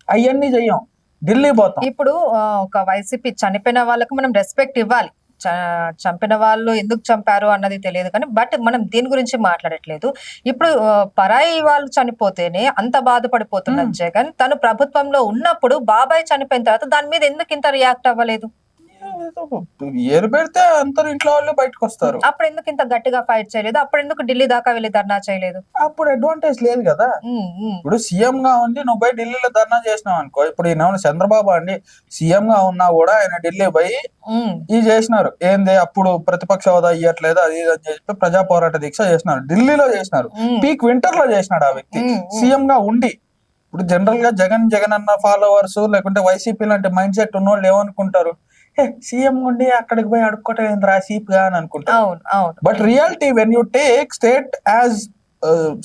అవన్నీ చెయ్యం, ఢిల్లీ పోతాం. ఇప్పుడు ఒక వైసీపీ చనిపోయిన వాళ్ళకు మనం రెస్పెక్ట్ ఇవ్వాలి, చంపిన వాళ్ళు ఎందుకు చంపారు అన్నది తెలియదు కానీ, బట్ మనం దీని గురించి మాట్లాడట్లేదు. ఇప్పుడు పరాయి వాళ్ళు చనిపోతేనే అంత బాధపడిపోతున్న జగన్ తను ప్రభుత్వంలో ఉన్నప్పుడు బాబాయ్ చనిపోయిన తర్వాత దాని మీద ఎందుకు ఇంత రియాక్ట్ అవ్వలేదు? ఏరు పెడితే అందరు ఇంట్లో వాళ్ళు బయటకు వస్తారు. అప్పుడు ఎందుకు ఇంత గట్టిగా ఫైట్ చేయలేదు? అప్పుడు ఎందుకు ఢిల్లీ దాకా వెళ్ళి ధర్నా చేయలేదు? అప్పుడు అడ్వాంటేజ్ లేదు కదా. ఇప్పుడు సీఎం గా ఉండి నువ్వు పోయి ఢిల్లీలో ధర్నా చేసినావు అనుకో, ఇప్పుడు ఈయన చంద్రబాబు అండి సీఎం గా ఉన్నా కూడా ఆయన ఢిల్లీ పోయి ఇది చేసినారు ఏంది, అప్పుడు ప్రతిపక్ష హోదా ఇవ్వట్లేదు అది అని చెప్పి ప్రజా పోరాట దీక్ష చేసినారు, ఢిల్లీలో చేసినారు, పీక్ వింటర్ లో చేసినాడు ఆ వ్యక్తి సీఎం గా ఉండి. ఇప్పుడు జనరల్ గా జగన్ అన్న ఫాలోవర్స్ లేకుంటే వైసీపీ లాంటి మైండ్ సెట్ ఉన్నోళ్ళు ఏమనుకుంటారు, సీఎం ఉండి అక్కడికి పోయి అడుక్కోవటం ఏంద్రా చీప్ గా అని అనుకుంటా. అవును అవును. But reality when you take state as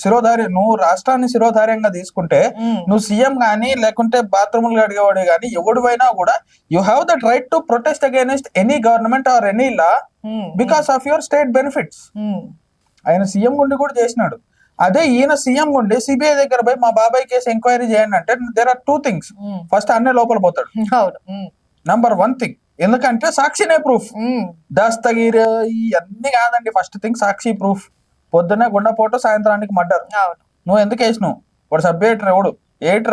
శిరోధార్య, నువ్వు రాష్ట్రాన్ని శిరోధార్యంగా తీసుకుంటే, ఉమ్, నువ్వు సీఎం గానీ లేకుంటే బాత్రూములు అడిగేవాడు గానీ ఎవడివైనా కూడా you have that right to protest against any government or any law um, because of your state benefits. Um, ఆయన సీఎం ఉండి కూడా చేసినాడు. అదే ఈయన సీఎం ఉండి సిబిఐ దగ్గర పోయి మా బాబాయ్ కేసు ఎంక్వైరీ చేయండి అంటే there are two things. Um, first అన్నే లోపల పోతాడు, అవును. Um, number one thing. ఎందుకంటే సాక్షినే ప్రూఫ్. ఉమ్, దస్తగిరి ఇవన్నీ కాదండి, ఫస్ట్ థింగ్ సాక్షి ప్రూఫ్. పొద్దున్నే గుండెపోటు, సాయంత్రానికి మర్డర్. అవును. నువ్వు ఎందుకు వేసినావు? వాడు సబ్ ఎడిటర్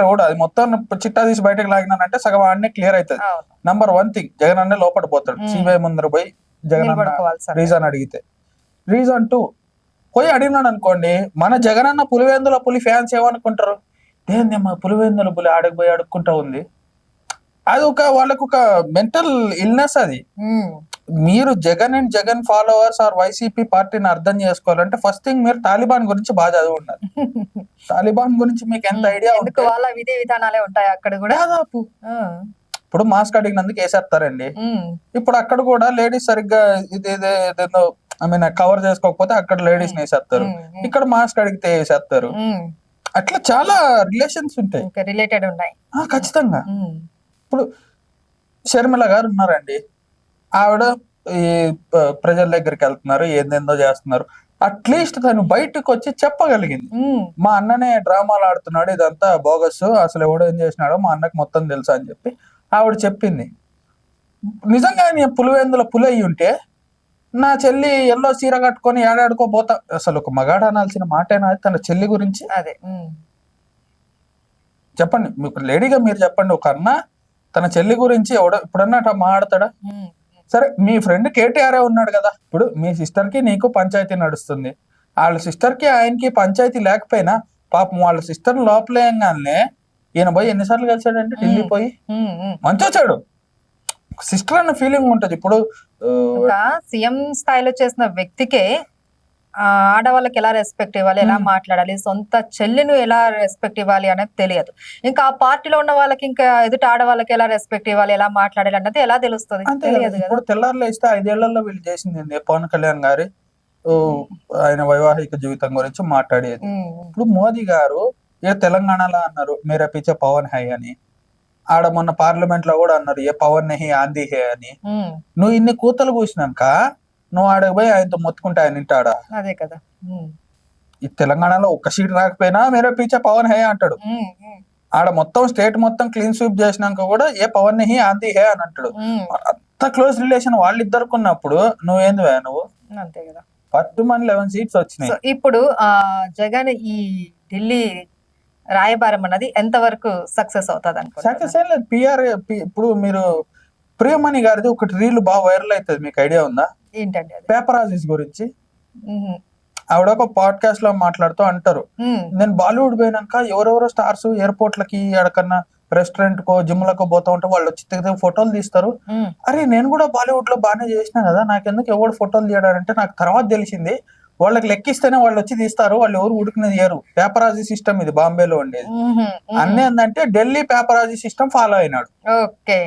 ఎవడు అది మొత్తం చిట్టా తీసి బయటకు లాగినానంటే సగం ఆడనే క్లియర్ అవుతుంది. అవును. నంబర్ వన్ థింగ్, జగన్ అన్నే లోపల పోతాడు. సిబిఐ ముందర పోయి జగన్ అన్న నిలబడుకోవాల్సిందే. రీజన్ అడిగితే. రీజన్ టూ, పోయి అడిగినాడు అనుకోండి, మన జగనన్న పులివెందుల పులి ఫ్యాన్స్ ఏమనుకుంటారు? ఏందమ్మా పులివెందుల పులి ఆడకు పోయి అడుక్కుంటా ఉంది. అది వాళ్ళకు ఒక మెంటల్ ఇల్నెస్ అది. ఉమ్, మీరు Jagan and Jagan followers or YCP పార్టీని అర్థం చేసుకోవాలంటే ఫస్ట్ థింగ్ మీరు తాలిబాన్ గురించి బాగా చదివి ఉండాలి. తాలిబాన్ గురించి మీకు ఎంత ఐడియా ఎందుకు వాళ్ళ విధి విధానాలే ఉంటాయి అక్కడ కూడా. దాదాపు ఆ, ఇప్పుడు మాస్క్ అడిగినందుకు వేసేస్తారండి. ఉమ్, ఇప్పుడు అక్కడ కూడా లేడీస్ సరిగ్గా ఇదేదో ఐ మీన్ కవర్ చేసుకోకపోతే అక్కడ లేడీస్ వేసేస్తారు, ఇక్కడ మాస్క్ అడిగితే వేసేస్తారు. ఉమ్, అట్లా చాలా రిలేషన్స్ ఉంటాయి. ఇంకా రిలేటెడ్ ఉన్నాయి. ఖచ్చితంగా. ఉమ్, ఇప్పుడు షర్మిల గారు ఉన్నారండి, ఆవిడ ఈ ప్రజల దగ్గరికి వెళ్తున్నారు, ఏందేందో చేస్తున్నారు. అట్లీస్ట్ తను బయటకు వచ్చి చెప్పగలిగింది, ఉమ్, మా అన్ననే డ్రామాలు ఆడుతున్నాడు, ఇదంతా బోగస్, అసలు ఎవడో ఏం చేసినాడో మా అన్నకు మొత్తం తెలుసు అని చెప్పి ఆవిడ చెప్పింది. నిజంగా నేను పులివెందుల పులి అయ్యి ఉంటే నా చెల్లి ఎల్లో చీర కట్టుకొని ఏడాడుకోపోతా, అసలు ఒక మగాడు అనాల్సిన మాటేనా తన చెల్లి గురించి? అదే. ఉమ్, చెప్పండి, మీకు లేడీగా మీరు చెప్పండి, ఒక అన్న తన చెల్లి గురించి ఎవడో ఇప్పుడన్నా అట్లా మాట్లాడతాడా? ఉమ్, సరే, మీ ఫ్రెండ్ కేటీఆర్ ఉన్నాడు కదా, ఇప్పుడు మీ సిస్టర్ కి నీకు పంచాయతీ నడుస్తుంది, వాళ్ళ సిస్టర్ కి ఆయనకి పంచాయతీ లేకపోయినా పాపం వాళ్ళ సిస్టర్ లోపలేయంగానే ఈయన పోయి ఎన్నిసార్లు కలిసాడంటే ఢిల్లీ పోయి ఉమ్, ఉమ్. మంచి వచ్చాడు. సిస్టర్ అన్న ఫీలింగ్ ఉంటది. ఇప్పుడు ఒక సీఎం స్థాయిలో చేసిన వ్యక్తికే ఆడవాళ్ళకి ఎలా రెస్పెక్ట్ ఇవ్వాలి, ఎలా మాట్లాడాలి, సొంత చెల్లిని ఎలా రెస్పెక్ట్ ఇవ్వాలి అనేది తెలియదు. ఇంకా ఆ పార్టీలో ఉన్న వాళ్ళకి ఇంకా ఎదుటి ఆడవాళ్ళకి ఎలా రెస్పెక్ట్ ఇవ్వాలి, ఎలా మాట్లాడాలి అన్నది ఎలా తెలుస్తుంది? అంతే కదా. తెలియదు కదా. ఇప్పుడు తెల్లారులు ఇస్తే 5 ఏళ్లలో వీళ్ళు చేసింది పవన్ కళ్యాణ్ గారి ఆయన వైవాహిక జీవితం గురించి మాట్లాడేది. ఉమ్, ఇప్పుడు మోదీ గారు ఏ తెలంగాణలో అన్నారు మేరా పీచే పవన్ హై అని, ఆడ మొన్న పార్లమెంట్ లో కూడా అన్నారు ఏ పవన్ నెహి ఆందీ హే అని. ఉమ్, నువ్వు ఇన్ని కూతలు కూసినాక నువ్వు ఆడకు పోయి ఆయనతో మొత్తుకుంటా ఆయన ఇంటాడా? అదే కదా. ఉమ్, ఈ తెలంగాణలో ఒక్క సీట్ రాకపోయినా మేరా పీచే పవన్ హై అంటాడు. ఉమ్, ఉమ్, ఆడ మొత్తం స్టేట్ మొత్తం క్లీన్ స్వీప్ చేసినాక కూడా ఏ పవన్ నెహి ఆందీ హే అని అంటాడు. ఉమ్, అంత క్లోజ్ రిలేషన్ నువ్వు నువ్వేంది నువ్వు అంతే కదా. 11 సీట్స్ వచ్చినాయి. సో ఇప్పుడు జగన్ ఈ ఢిల్లీ రాయబారం అన్నది ఎంత వరకు సక్సెస్ అవుతుంది అనుకుంటున్నారు? సక్సెస్ ఏం లేదు. ఇప్పుడు మీరు ప్రియమణి గారిది ఒకటి రీల్ బాగా వైరల్ అవుతుంది, మీకు ఐడియా ఉందా? ఏంటండి అది? పేపరాజీస్ గురించి. ఉహు, ఆవిడ ఒక పాడ్కాస్ట్ లో మాట్లాడుతూ అంటారు, ఉమ్, నేను బాలీవుడ్ పోయినాక ఎవరెవరో స్టార్స్ ఎయిర్పోర్ట్లకి ఎక్కడకన్నా రెస్టారెంట్ కో జిమ్ లకో పోతా ఉంటే వాళ్ళు వచ్చి తెగ ఫోటోలు తీస్తారు. ఉమ్, అరే నేను కూడా బాలీవుడ్ లో బాగానే చేసినా కదా, నాకెందుకు ఎవరు ఫోటోలు తీయడారంటే నాకు తర్వాత తెలిసింది వాళ్ళకి లెక్కిస్తేనే వాళ్ళు వచ్చి తీస్తారు, వాళ్ళు ఎవరు ఉడికిన తీయరు. పేపరాజీ సిస్టమ్ ఇది బాంబేలో ఉండేది. ఉహు, అన్నీ ఏంటంటే ఢిల్లీ పేపరాజీ సిస్టమ్ ఫాలో అయినాడు. ఓకే.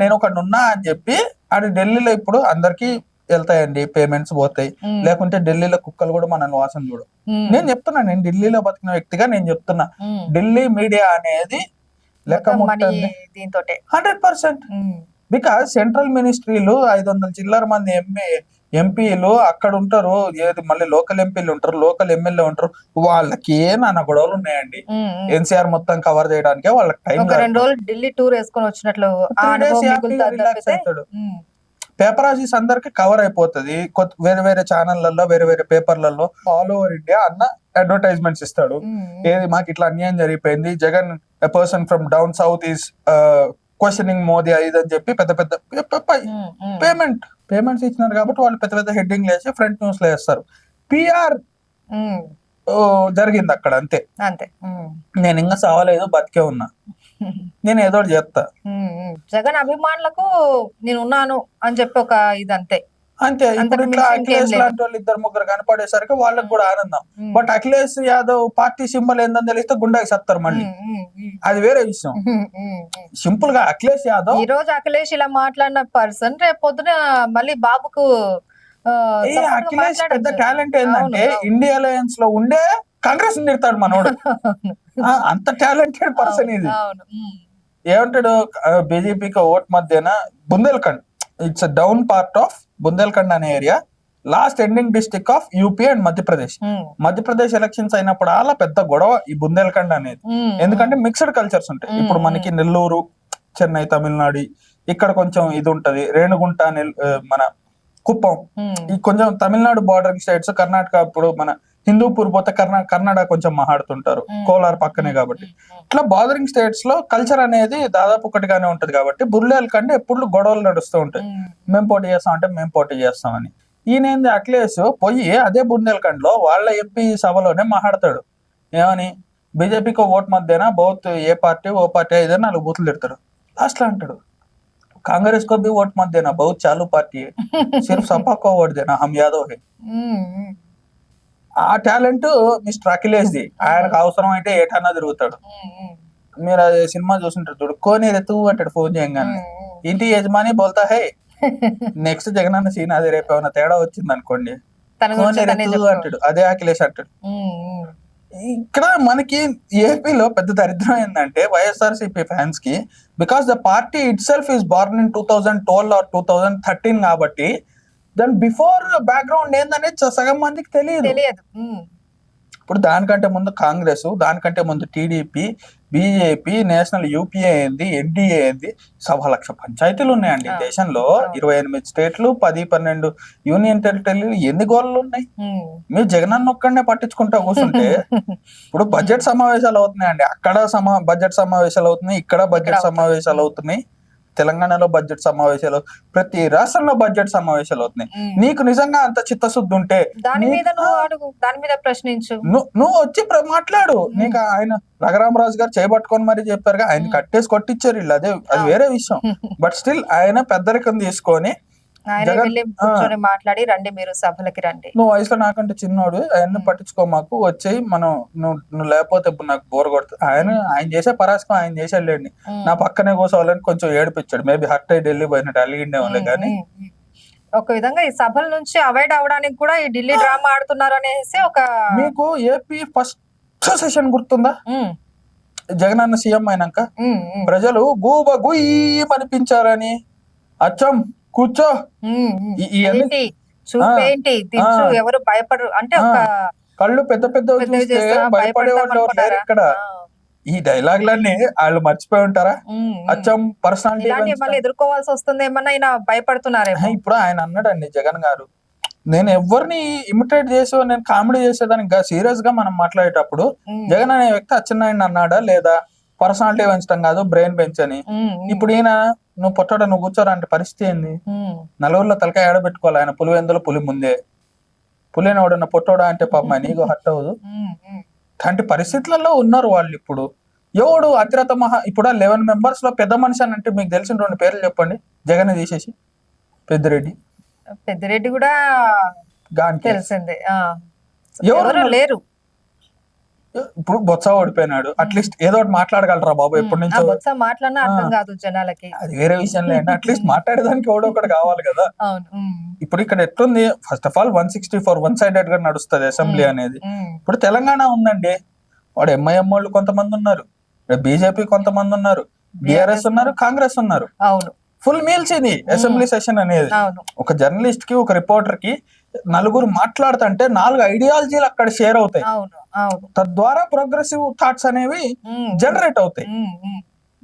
నేను ఒకటి ఉన్నా అని చెప్పి అది ఢిల్లీలో ఇప్పుడు అందరికి వెళ్తాయండి, పేమెంట్స్ పోతాయి. ఉమ్, లేకుంటే ఢిల్లీలో కుక్కలు కూడా మనల్ని వాసన చూడు. ఉమ్, నేను చెప్తున్నా, నేను ఢిల్లీలో బతికిన వ్యక్తిగా నేను చెప్తున్నా, ఉమ్, ఢిల్లీ మీడియా అనేది లెక్క మొత్తం మనీ ముట్టండి దీంతోటే. 100%. ఉమ్, బికాస్ సెంట్రల్ మినిస్ట్రీలు 500 చిల్లర మంది ఎంపీలు అక్కడ ఉంటారు, ఏది మళ్ళీ లోకల్ ఎంపీలు ఉంటారు, లోకల్ ఎమ్మెల్యే ఉంటారు, వాళ్ళకి నాన్న గొడవలు ఉన్నాయండి. ఉమ్, ఉమ్. ఎన్సీఆర్ మొత్తం కవర్ చేయడానికే వాళ్ళకి టైం. ఒక 2 రోజులు ఢిల్లీ టూర్ వేసుకొని వచ్చినట్లు ఆ 3 days అనుభవం హ్యాపీగా మిగులుతుంది రిలాక్స్ తప్పితే. అవుతాడు. ఉమ్, పేపరాజీస్ అందరికి కవర్ అయిపోతుంది. వేరే వేరే ఛానళ్లలో వేరే వేరే పేపర్లలో ఆల్ ఓవర్ ఇండియా అన్న అడ్వర్టైజ్మెంట్స్ ఇస్తాడు. ఉమ్, ఏది మాకు ఇట్లా అన్యాయం జరిగిపోయింది, Jagan a person from down south is questioning Modi ఇదని చెప్పి పెద్ద పెద్ద ఉమ్, ఉమ్. పేమెంట్స్ ఇచ్చినారు కాబట్టి వాళ్ళు పెద్ద పెద్ద హెడ్డింగ్ వేసి ఫ్రంట్ న్యూస్ లో వేస్తారు. పిఆర్ ఉమ్, జరిగింది అక్కడ, అంతే. అంతే. ఉమ్. నేను ఇంకా సావలేదు, బతికే ఉన్నా, నేను ఏదో ఒకటి చేస్తా. జగన్ అభిమానులకు నేను ఉన్నాను అని చెప్పి ఒక ఇది అంతే. అంతే. ఇప్పుడు అంతకు ఇట్లా మించి ఇంకేం అఖిలేష్ లేదు. లాంటి వాళ్ళు 2-3 కనపడేసరికి వాళ్ళకి కూడా ఆనందం. Um, but Akhilesh Yadav party symbol ఏందని తెలిస్తే గుండాకి సత్తారు మళ్ళీ. అది వేరే విషయం. సింపుల్ గా అఖిలేష్ యాదవ్ ఈ రోజు అఖిలేష్ ఇలా మాట్లాడిన పర్సన్ రేపు పొద్దున మళ్ళీ బాబుకు ఈ support గా అఖిలేష్ పెద్ద మాట్లాడొచ్చు. టాలెంట్ అవును, ఏంటంటే అవును. ఇండియా అలయన్స్ లో ఉండే కాంగ్రెస్ తిడతాడు మనోడు. అంత టాలెంటెడ్ పర్సన్ అవును, ఇది. అవును. ఏమంటాడు బీజేపీకి ఓట్ మధ్యన Bundelkhand, it's down part of Bundelkhand అనే area, last ending district of UP and Madhya Pradesh. Madhya Pradesh elections అయినప్పుడు అలా పెద్ద గొడవ ఈ బుందేల్ఖండ్ అనేది. ఎందుకంటే మిక్స్డ్ కల్చర్స్ ఉంటాయి. ఇప్పుడు మనకి నెల్లూరు, చెన్నై, తమిళనాడు, ఇక్కడ కొంచెం ఇది ఉంటది, రేణుగుంట, మన కుప్పం, ఈ కొంచెం తమిళనాడు బార్డరింగ్ స్టేట్స్, కర్ణాటక ఇప్పుడు మన హిందూపూర్ పోతే కర్ణాటక కొంచెం మాట్లాడుతుంటారు, కోలార్ పక్కనే కాబట్టి. ఇట్లా బార్డరింగ్ స్టేట్స్ లో కల్చర్ అనేది దాదాపు ఒకటిగానే ఉంటది కాబట్టి బుందేల్ఖండ్ ఎప్పుడు గొడవలు నడుస్తూ ఉంటాయి. మేము పోటీ చేస్తాం అంటే మేము పోటీ చేస్తామని. ఈయనేంది అఖిలేష్ పోయి అదే బుందేల్ఖండ్ లో వాళ్ళ ఎంపీ సభలోనే మాట్లాడతాడు. ఏమని, బీజేపీకి ఓట్ మధ్యన బౌత్ ఏ పార్టీ ఓ పార్టీ ఏదైనా 4 బూతులు తిడతాడు. లాస్ట్ లో అంటాడు कांग्रेस को भी वोट मत देना, बहुत चालू पार्टी है, सिर्फ सपा को वोट देना, हम यादव है. ఆ టాలెంట్ మిస్టర్ అఖిలేష్ ది. ఆయనకు అవసరం అయితే ఏటన్నా తిరుగుతాడు. మీరు అది సినిమా చూసింటారు చూడు, కోని రెతు అంటాడు ఫోన్ చేయగానే, ఇంటి యజమాని బోల్తా హై. నెక్స్ట్ జగనన్న సీన్ అదే. రేపు ఏమైనా తేడా వచ్చింది అనుకోండి, కోని రెతు అంటాడు, అదే అఖిలేష్ అంటాడు. ఇక్కడ మనకి ఏపీలో పెద్ద దరిద్రం ఏంటంటే వైఎస్ఆర్సీపీ ఫ్యాన్స్ కి, because the party itself is born in 2012 or 2013 కాబట్టి దాని బిఫోర్ బ్యాక్గ్రౌండ్ ఏందనేది సగం మందికి తెలియదు. ఇప్పుడు దానికంటే ముందు కాంగ్రెస్, దానికంటే ముందు టీడీపీ, బీజేపీ, నేషనల్ యూపీఏ ఏంది, ఎన్డీఏ ఏంది, 1,00,000 పంచాయతీలు ఉన్నాయండి దేశంలో. 28 స్టేట్లు, 10-12 యూనియన్ టెరిటరీలు, ఎన్ని గోళ్ళు ఉన్నాయి? మీరు జగనన్న ఒక్కడనే పట్టించుకుంటా కూర్చుంటే ఇప్పుడు బడ్జెట్ సమావేశాలు అవుతున్నాయండి, అక్కడ బడ్జెట్ సమావేశాలు అవుతున్నాయి, ఇక్కడ బడ్జెట్ సమావేశాలు అవుతున్నాయి, తెలంగాణలో బడ్జెట్ సమావేశాలు, ప్రతి రాష్ట్రంలో బడ్జెట్ సమావేశాలు అవుతున్నాయి. నీకు నిజంగా అంత చిత్తశుద్ధి ఉంటే దాని మీద ప్రశ్నించు, నువ్వు వచ్చి మాట్లాడు. నీకు ఆయన రఘురామరాజు గారు చేయబట్టుకొని మరీ చెప్పారు, ఆయన కట్టేసి కొట్టించారు వీళ్ళు, అది వేరే విషయం. బట్ స్టిల్ ఆయన పెద్దరికం తీసుకొని మాట్లాడి రండి, మీరు సభలకి రండి, నువ్వు వయసులో నాకంటే చిన్నోడు, అవన్నీ పట్టించుకో, మాకు వచ్చేయి, మనం నువ్వు లేకపోతే ఇప్పుడు నాకు బోర్ కొడుతుంది. ఆయన చేసే పరాశకం ఆయన చేసాడులేండి, నా పక్కనే కూర్చోవాలని కొంచెం ఏడిపించాడు. మేబీ హర్ట్ అయ్యి ఢిల్లీ పోయినట్టు అలిగిండేవాళ్ళే. కానీ ఒక విధంగా ఈ సభల నుంచి అవాయిడ్ అవడానికి కూడా ఈ ఢిల్లీ డ్రామా ఆడుతున్నారు అనేసి ఒక. మీకు ఏపీ ఫస్ట్ సెషన్ గుర్తుందా? జగనన్న సీఎం అయినాక ప్రజలు గూబ గుయ్యం అనిపించారని, అచ్చం కూర్చో, ఎవరు భయపడరు అంటే కళ్ళు పెద్ద పెద్ద భయపడేవాళ్ళు లేరు ఇక్కడ. ఈ డైలాగులన్నీ వాళ్ళు మర్చిపోయి ఉంటారా? అచ్చం పర్సనాలిటీ ఎదుర్కోవాల్సి వస్తుంది ఏమన్నా, ఆయన భయపడుతున్నారేమో. ఇప్పుడు ఆయన అన్నాడండి జగన్ గారు, నేను ఎవరిని ఇమిటేట్ చేసో, నేను కామెడీ చేసేదానికి సీరియస్ గా మనం మాట్లాడేటప్పుడు జగన్ అనే వ్యక్తి అచ్చెన్నాయుడు అన్నాడా లేదా? పర్సనాలిటీ పెంచడం కాదు, బ్రెయిన్ పెంచని. ఇప్పుడు ఈయన నువ్వు పొట్టాడ నువ్వు కూర్చోరా అంటే పరిస్థితి ఏంది? నలుగురిలో తలకాయ ఏడబెట్టుకోవాలి. ఆయన పులివెందులో పులి ముందే, పులిని ఎవడన్నా పొట్టోడా అంటే పాప నీకు హర్ట్ అవ్వదు. అలాంటి పరిస్థితులలో ఉన్నారు వాళ్ళు. ఇప్పుడు ఎవడు అతిరథ ఇప్పుడు 11 మెంబర్స్ లో పెద్ద మనిషి అని అంటే మీకు తెలిసిన 2 పేర్లు చెప్పండి. జగన్ తీసేసి పెద్దిరెడ్డి కూడా తెలిసిందే, ఎవరు లేరు. ఇప్పుడు బొత్స ఓడిపోయినాడు, అట్లీస్ట్ ఏదో ఒకటి మాట్లాడగలరా బాబు? ఎప్పటి నుంచో బొత్స మాట్లాడినా అర్థం కాదు జనాలకి, అది వేరే విషయం లేండి. అట్లీస్ట్ మాట్లాడేదానికి ఎవడో ఒకటి కావాలి కదా. ఇప్పుడు ఇక్కడ ఎట్లుంది, first of all 164 one sided గా నడుస్తుంది అసెంబ్లీ అనేది. ఇప్పుడు తెలంగాణ ఉందండి, వాడు ఎంఐఎం వాళ్ళు కొంతమంది ఉన్నారు, బీజేపీ కొంతమంది ఉన్నారు, బీఆర్ఎస్ ఉన్నారు, కాంగ్రెస్ ఉన్నారు. ఫుల్ మీల్స్ ఇది అసెంబ్లీ సెషన్ అనేది. ఒక జర్నలిస్ట్ కి, ఒక రిపోర్టర్ కి నలుగురు మాట్లాడుతుంటే 4 ఐడియాలజీలు అక్కడ షేర్ అవుతాయి. తద్వారా ప్రోగ్రెసివ్ థాట్స్ అనేవి జనరేట్ అవుతాయి.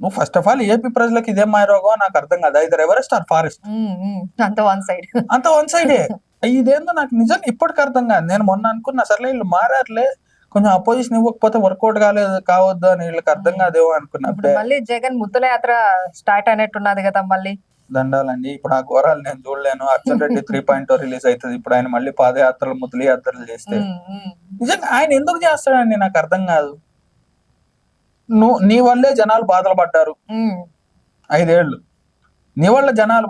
నువ్వు ఫస్ట్ ఆఫ్ ఆల్ ఏపీ ప్రజలకు ఇదే మాయరోగం నాకు అర్థం కాదు. ఐదర్ ఎవరెస్ట్ ఆర్ ఫారెస్ట్, అంత వన్ సైడే. ఇదేందో నాకు నిజంగా ఇప్పటికి అర్థం కాదు. నేను మొన్న అనుకున్నా, సర్లే వీళ్ళు మారారులే, కొంచెం అపోజిషన్ ఇవ్వకపోతే వర్కౌట్ కావద్దు అని వీళ్ళకి అర్థం కాదేమో అనుకున్నా. మళ్ళీ జగన్ ముద్దుల యాత్ర స్టార్ట్ అయినట్టున్నది కదా మళ్ళీ. దండాలండి, ఇప్పుడు ఆ ఘోరాలు నేను చూడలేను. అర్జున్ రెడ్డి 3.0 రిలీజ్ అవుతుంది. ఇప్పుడు ఆయన మళ్ళీ పాదయాత్రలు, ముద్దుల యాత్రలు చేస్తే నిజంగా ఆయన ఎందుకు చేస్తాడండి నాకు అర్థం కాదు. నీ వల్లే జనాలు బాధలు పడ్డారు 5 ఏళ్ళు, నీ వల్ల జనాలు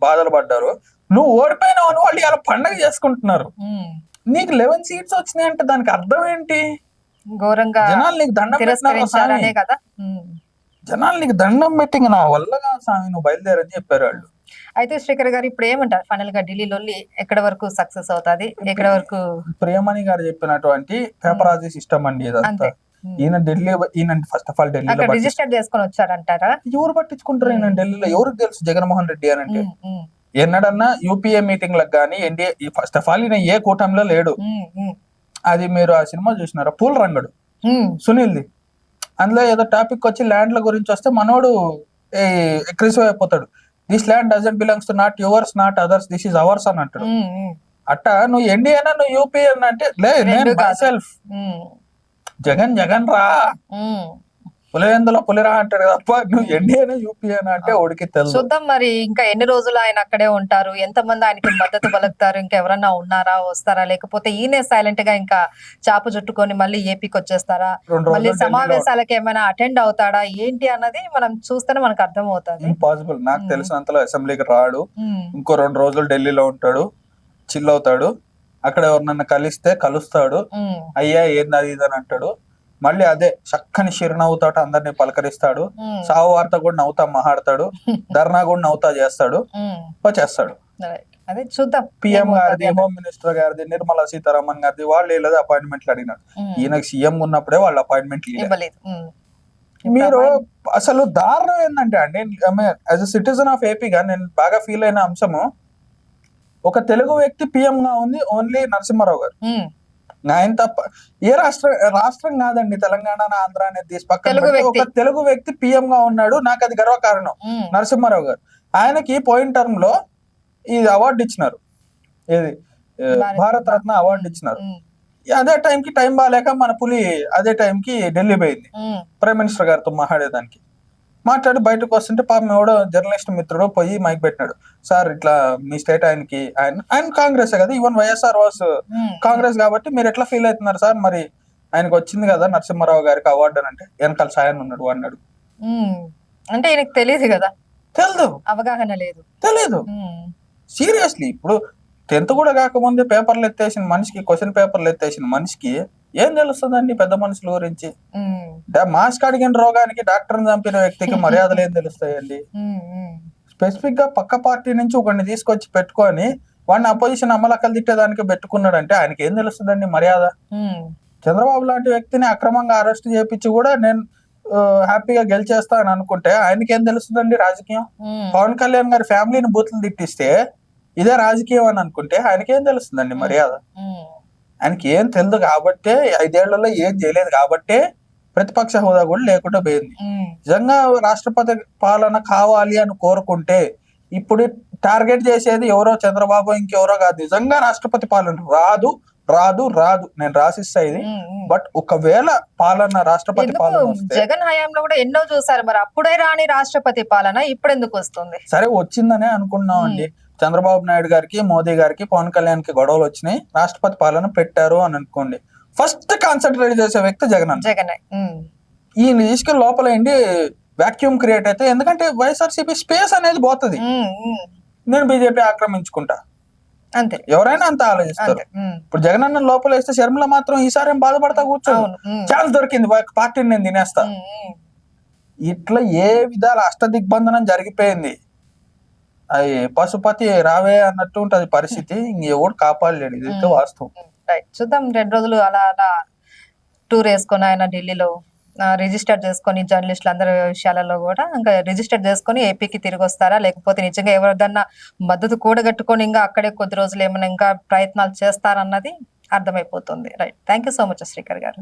బాధలు పడ్డారు. నువ్వు ఓడిపోయినావు అని వాళ్ళు ఇలా పండగ చేసుకుంటున్నారు. ఉమ్. నీకు 11 సీట్స్ వచ్చినాయి అంటే దానికి అర్థం ఏంటి? ఘోరంగా జనాలు నీకు దండం పెట్టినారు తిరస్కరించారనే స్వామి. కదా. ఉమ్. జనాలు నీకు దండం పెట్టి ఇంక నా వల్ల కాదు స్వామి నువ్వు బయలుదేరని చెప్పారు వాళ్ళు. అయితే శ్రీకర్ గారు ఇప్పుడు ఏమంటారు ఫైనల్ గా ఢిల్లీలో ఎక్కడ వరకు సక్సెస్ అవుతాది, ఎక్కడ వరకు? ప్రియమణి గారు చెప్పినటువంటి పేపరాజీ సిస్టమ్ అండి ఇదంతా. అంతే. ఉమ్. ఈయన ఫస్ట్ ఆఫ్ ఆల్ ఢిల్లీలో అక్కడ రిజిస్టర్ చేసుకొని వచ్చారంటారా? ఎవరు పట్టించుకుంటారు ఈయన ఢిల్లీలో? ఎవరికి తెలుసు జగన్మోహన్ రెడ్డి అని అంటే? ఉమ్, ఉమ్, ఎన్నడన్నా యూపీఏ మీటింగ్లకు కానీ ఎన్డీఏ ఫస్ట్ ఆఫ్ ఆల్ ఈయన ఏ కూటమిలో లేడు. ఉమ్, ఉమ్, అది మీరు ఆ సినిమా చూసినారా పూల రంగడు ఉమ్, సునీల్ది? అందులో ఏదో టాపిక్ వచ్చి ల్యాండ్ల గురించి వస్తే మనోడు అగ్రెసివ్ అయిపోతాడు. This land doesn't belongs to not yours not others, this is ours అని అంటాడు. ఉమ్, ఉమ్, అట్ట నువ్వు ఎన్డీఏనా నువ్వు యూపీఏ అంటే లే నేను రెండు కాదు. myself. ఉమ్, జగన్ జగన్ రా ఉమ్. పులివెందులో పులిరా అంటాడు తప్ప నువ్వు ఎన్డీఏనా యూపీఏనా అంటే ఉడికి తెలుసు. చూద్దాం మరి ఇంకా ఎన్ని రోజులు ఆయన అక్కడే ఉంటారు, ఎంతమంది ఆయనకి మద్దతు పలుకుతారు, ఇంకా ఎవరన్నా ఉన్నారా వస్తారా, లేకపోతే ఈయనే సైలెంట్ గా ఇంకా చాపు చుట్టుకొని మళ్ళీ ఏపీకి వచ్చేస్తారా, 2 మళ్ళీ రోజులు సమావేశాలకు ఏమైనా అటెండ్ అవుతాడా ఏంటి అన్నది మనం చూస్తేనే మనకు అర్థం అవుతుంది. ఇంపాసిబుల్. నాకు తెలిసినంతలో అసెంబ్లీకి రాడు. ఉమ్, ఇంకో 2 రోజులు ఢిల్లీలో ఉంటాడు, చిల్ అవుతాడు. అక్కడ ఎవరినన్నా కలిస్తే కలుస్తాడు, ఉమ్, అయ్యా ఏంది అది ఇది అని అంటాడు. మళ్ళీ అదే చక్కని చిరునవ్వుతాడు, అందరినీ పలకరిస్తాడు. ఉమ్, సావు వార్త కూడా నవ్వుతా మహాడతాడు, ధర్నా కూడా నవ్వుతా చేస్తాడు, ఉమ్. వచ్చేస్తాడు. Right. అదే చూద్దాం. పిఎం ఏమవుతుంది గారిది, అన్నది. హోమ్ మినిస్టర్ గారిది, నిర్మలా సీతారామన్ గారిది వాళ్ళు ఏదో అపాయింట్మెంట్లు అడిగినారు. ఉమ్, ఈయనకు సీఎం ఉన్నప్పుడే వాళ్ళు అపాయింట్మెంట్లు ఇవ్వలేదు. ఇవ్వలేదు. ఉమ్. మీరు అసలు దారుణం ఏంటంటే అండి, యాజ్ అ సిటిజన్ ఆఫ్ ఏపీగా నేను బాగా ఫీల్ అయిన అంశము, ఒక తెలుగు వ్యక్తి పిఎం గా ఉంది ఓన్లీ నరసింహారావు గారు. ఉమ్, ఆయన తప్ప ఏ రాష్ట్రం కాదండి, తెలంగాణ ఆంధ్ర అనేది తీసి పక్కన తెలుగు పెడితే వ్యక్తి. ఒక తెలుగు వ్యక్తి పిఎం గా ఉన్నాడు. నాకు అది గర్వకారణం. ఉమ్, నరసింహారావు గారు ఆయనకి పోయిన టర్మ్ లో ఇది అవార్డు ఇచ్చినారు, ఏది భారత రత్న అవార్డు ఇచ్చినారు. ఉమ్, అదే టైంకి టైం బాగాలేక మన పులి అదే టైంకి ఢిల్లీ పోయింది ఉమ్, ప్రైమ్ మినిస్టర్ గారితో మాట్లాడేదానికి. మాట్లాడి బయటకు వస్తుంటే పాపం ఎవడో జర్నలిస్ట్ మిత్రుడు పోయి మైక్ పెట్టినాడు, సార్ ఇట్లా మీ స్టేట్ ఆయనకి ఆయన కాంగ్రెస్ కదా, ఈవెన్ వైఎస్ఆర్ వాస్ ఉమ్, కాంగ్రెస్ కాబట్టి మీరు ఎట్లా ఫీల్ అవుతున్నారు సార్, మరి ఆయనకు వచ్చింది కదా నరసింహారావు గారికి అవార్డు అని అంటే వెనకాల సాయన్ ఉన్నాడు అన్నాడు. ఉమ్. అంటే ఈయనకు తెలియదు కదా, తెలీదు అవగాహన లేదు. తెలీదు ఉమ్, సీరియస్లీ. ఇప్పుడు 10th కూడా కాకముందే పేపర్లు ఎత్తేసిన మనిషికి, క్వశ్చన్ పేపర్లు ఎత్తేసిన మనిషికి ఏం తెలుస్తుందండి పెద్ద మనుషుల గురించి? ఉమ్, మాస్క్ అడిగిన రోగానికి డాక్టర్ని చంపిన వ్యక్తికి మర్యాదలు ఏం తెలుస్తాయండి? ఉమ్, ఉమ్. స్పెసిఫిక్ గా పక్క పార్టీ నుంచి ఒకరిని తీసుకొచ్చి పెట్టుకొని వాడిని అపోజిషన్ అమలక్కలు తిట్టేదానికి పెట్టుకున్నాడంటే ఆయనకి ఏం తెలుస్తుందండి మర్యాద? ఉమ్, చంద్రబాబు లాంటి వ్యక్తిని అక్రమంగా అరెస్ట్ చేపించి కూడా నేను హ్యాపీగా గెలిచేస్తా అని అనుకుంటే ఆయనకి ఏం తెలుస్తుందండి రాజకీయం? ఉమ్. పవన్ కళ్యాణ్ గారి ఫ్యామిలీని బూతులు తిట్టిస్తే ఇదే రాజకీయం అని అనుకుంటే ఆయనకి ఏం తెలుస్తుందండి మర్యాద? ఉమ్, ఆయనకి ఏం తెలియదు కాబట్టే 5 ఏళ్లలో ఏం చేయలేదు కాబట్టే ప్రతిపక్ష హోదా కూడా లేకుండా పోయింది. ఉమ్. నిజంగా రాష్ట్రపతి పాలన కావాలి అని కోరుకుంటే ఇప్పుడు టార్గెట్ చేసేది ఎవరో చంద్రబాబు ఇంకెవరో కాదు. నిజంగా రాష్ట్రపతి పాలన రాదు రాదు రాదు నేను రాసిస్తా ఇది. ఉమ్, ఉమ్. బట్ ఒకవేళ పాలన రాష్ట్రపతి ఎందుకు పాలన వస్తే, జగన్ హయాంలో కూడా ఎన్నో చూసారు, మరి అప్పుడే రాని రాష్ట్రపతి పాలన ఇప్పుడు ఎందుకు వస్తుంది? సరే వచ్చిందనే అనుకున్నాం అండి. చంద్రబాబు నాయుడు గారికి, మోదీ గారికి, పవన్ కళ్యాణ్ కి గొడవలు వచ్చినాయి, రాష్ట్రపతి పాలన పెట్టారు అని అనుకోండి. ఫస్ట్ కాన్సన్ట్రేట్ చేసే వ్యక్తి జగన్ అన్న. జగన్. ఉమ్, ఈయన తీసుకెళ్ళి లోపల ఏంటి వాక్యూమ్ క్రియేట్ అయితే, ఎందుకంటే వైఎస్ఆర్సీపీ స్పేస్ అనేది పోతుంది, ఉమ్, ఉమ్. నేను బీజేపీ ఆక్రమించుకుంటా, అంతే ఎవరైనా అంత ఆలోచిస్తారు. అంతే. ఉమ్, ఇప్పుడు జగన్ అన్న లోపల వేస్తే షర్మిల మాత్రం ఈసారి ఏం బాధపడతా కూర్చోదు, అవును. ఉమ్, ఛాన్స్ దొరికింది పార్టీని నేను తినేస్తా. ఉమ్, ఉమ్. ఇట్లా ఏ విధాల అష్టదిగ్బంధనం జరిగిపోయింది. అది పశుపతి రావే అన్నట్టు ఉంటది పరిస్థితి. ఇంకెవడు కాపాడలేడు, ఇదైతే వాస్తవం. రైట్. చూద్దాం 2 రోజులు అలా అలా టూర్ వేసుకొని ఆయన ఢిల్లీలో రిజిస్టర్ చేసుకొని జర్నలిస్టులు అందరి విషయాలలో కూడా ఇంకా రిజిస్టర్ చేసుకొని ఏపీకి తిరిగి వస్తారా, లేకపోతే నిజంగా ఎవరిదన్నా మద్దతు కూడగట్టుకొని ఇంకా అక్కడే కొద్ది రోజులు ఏమైనా ఇంకా ప్రయత్నాలు చేస్తారన్నది అర్థమైపోతుంది. Right. Thank you so much Srikar గారు.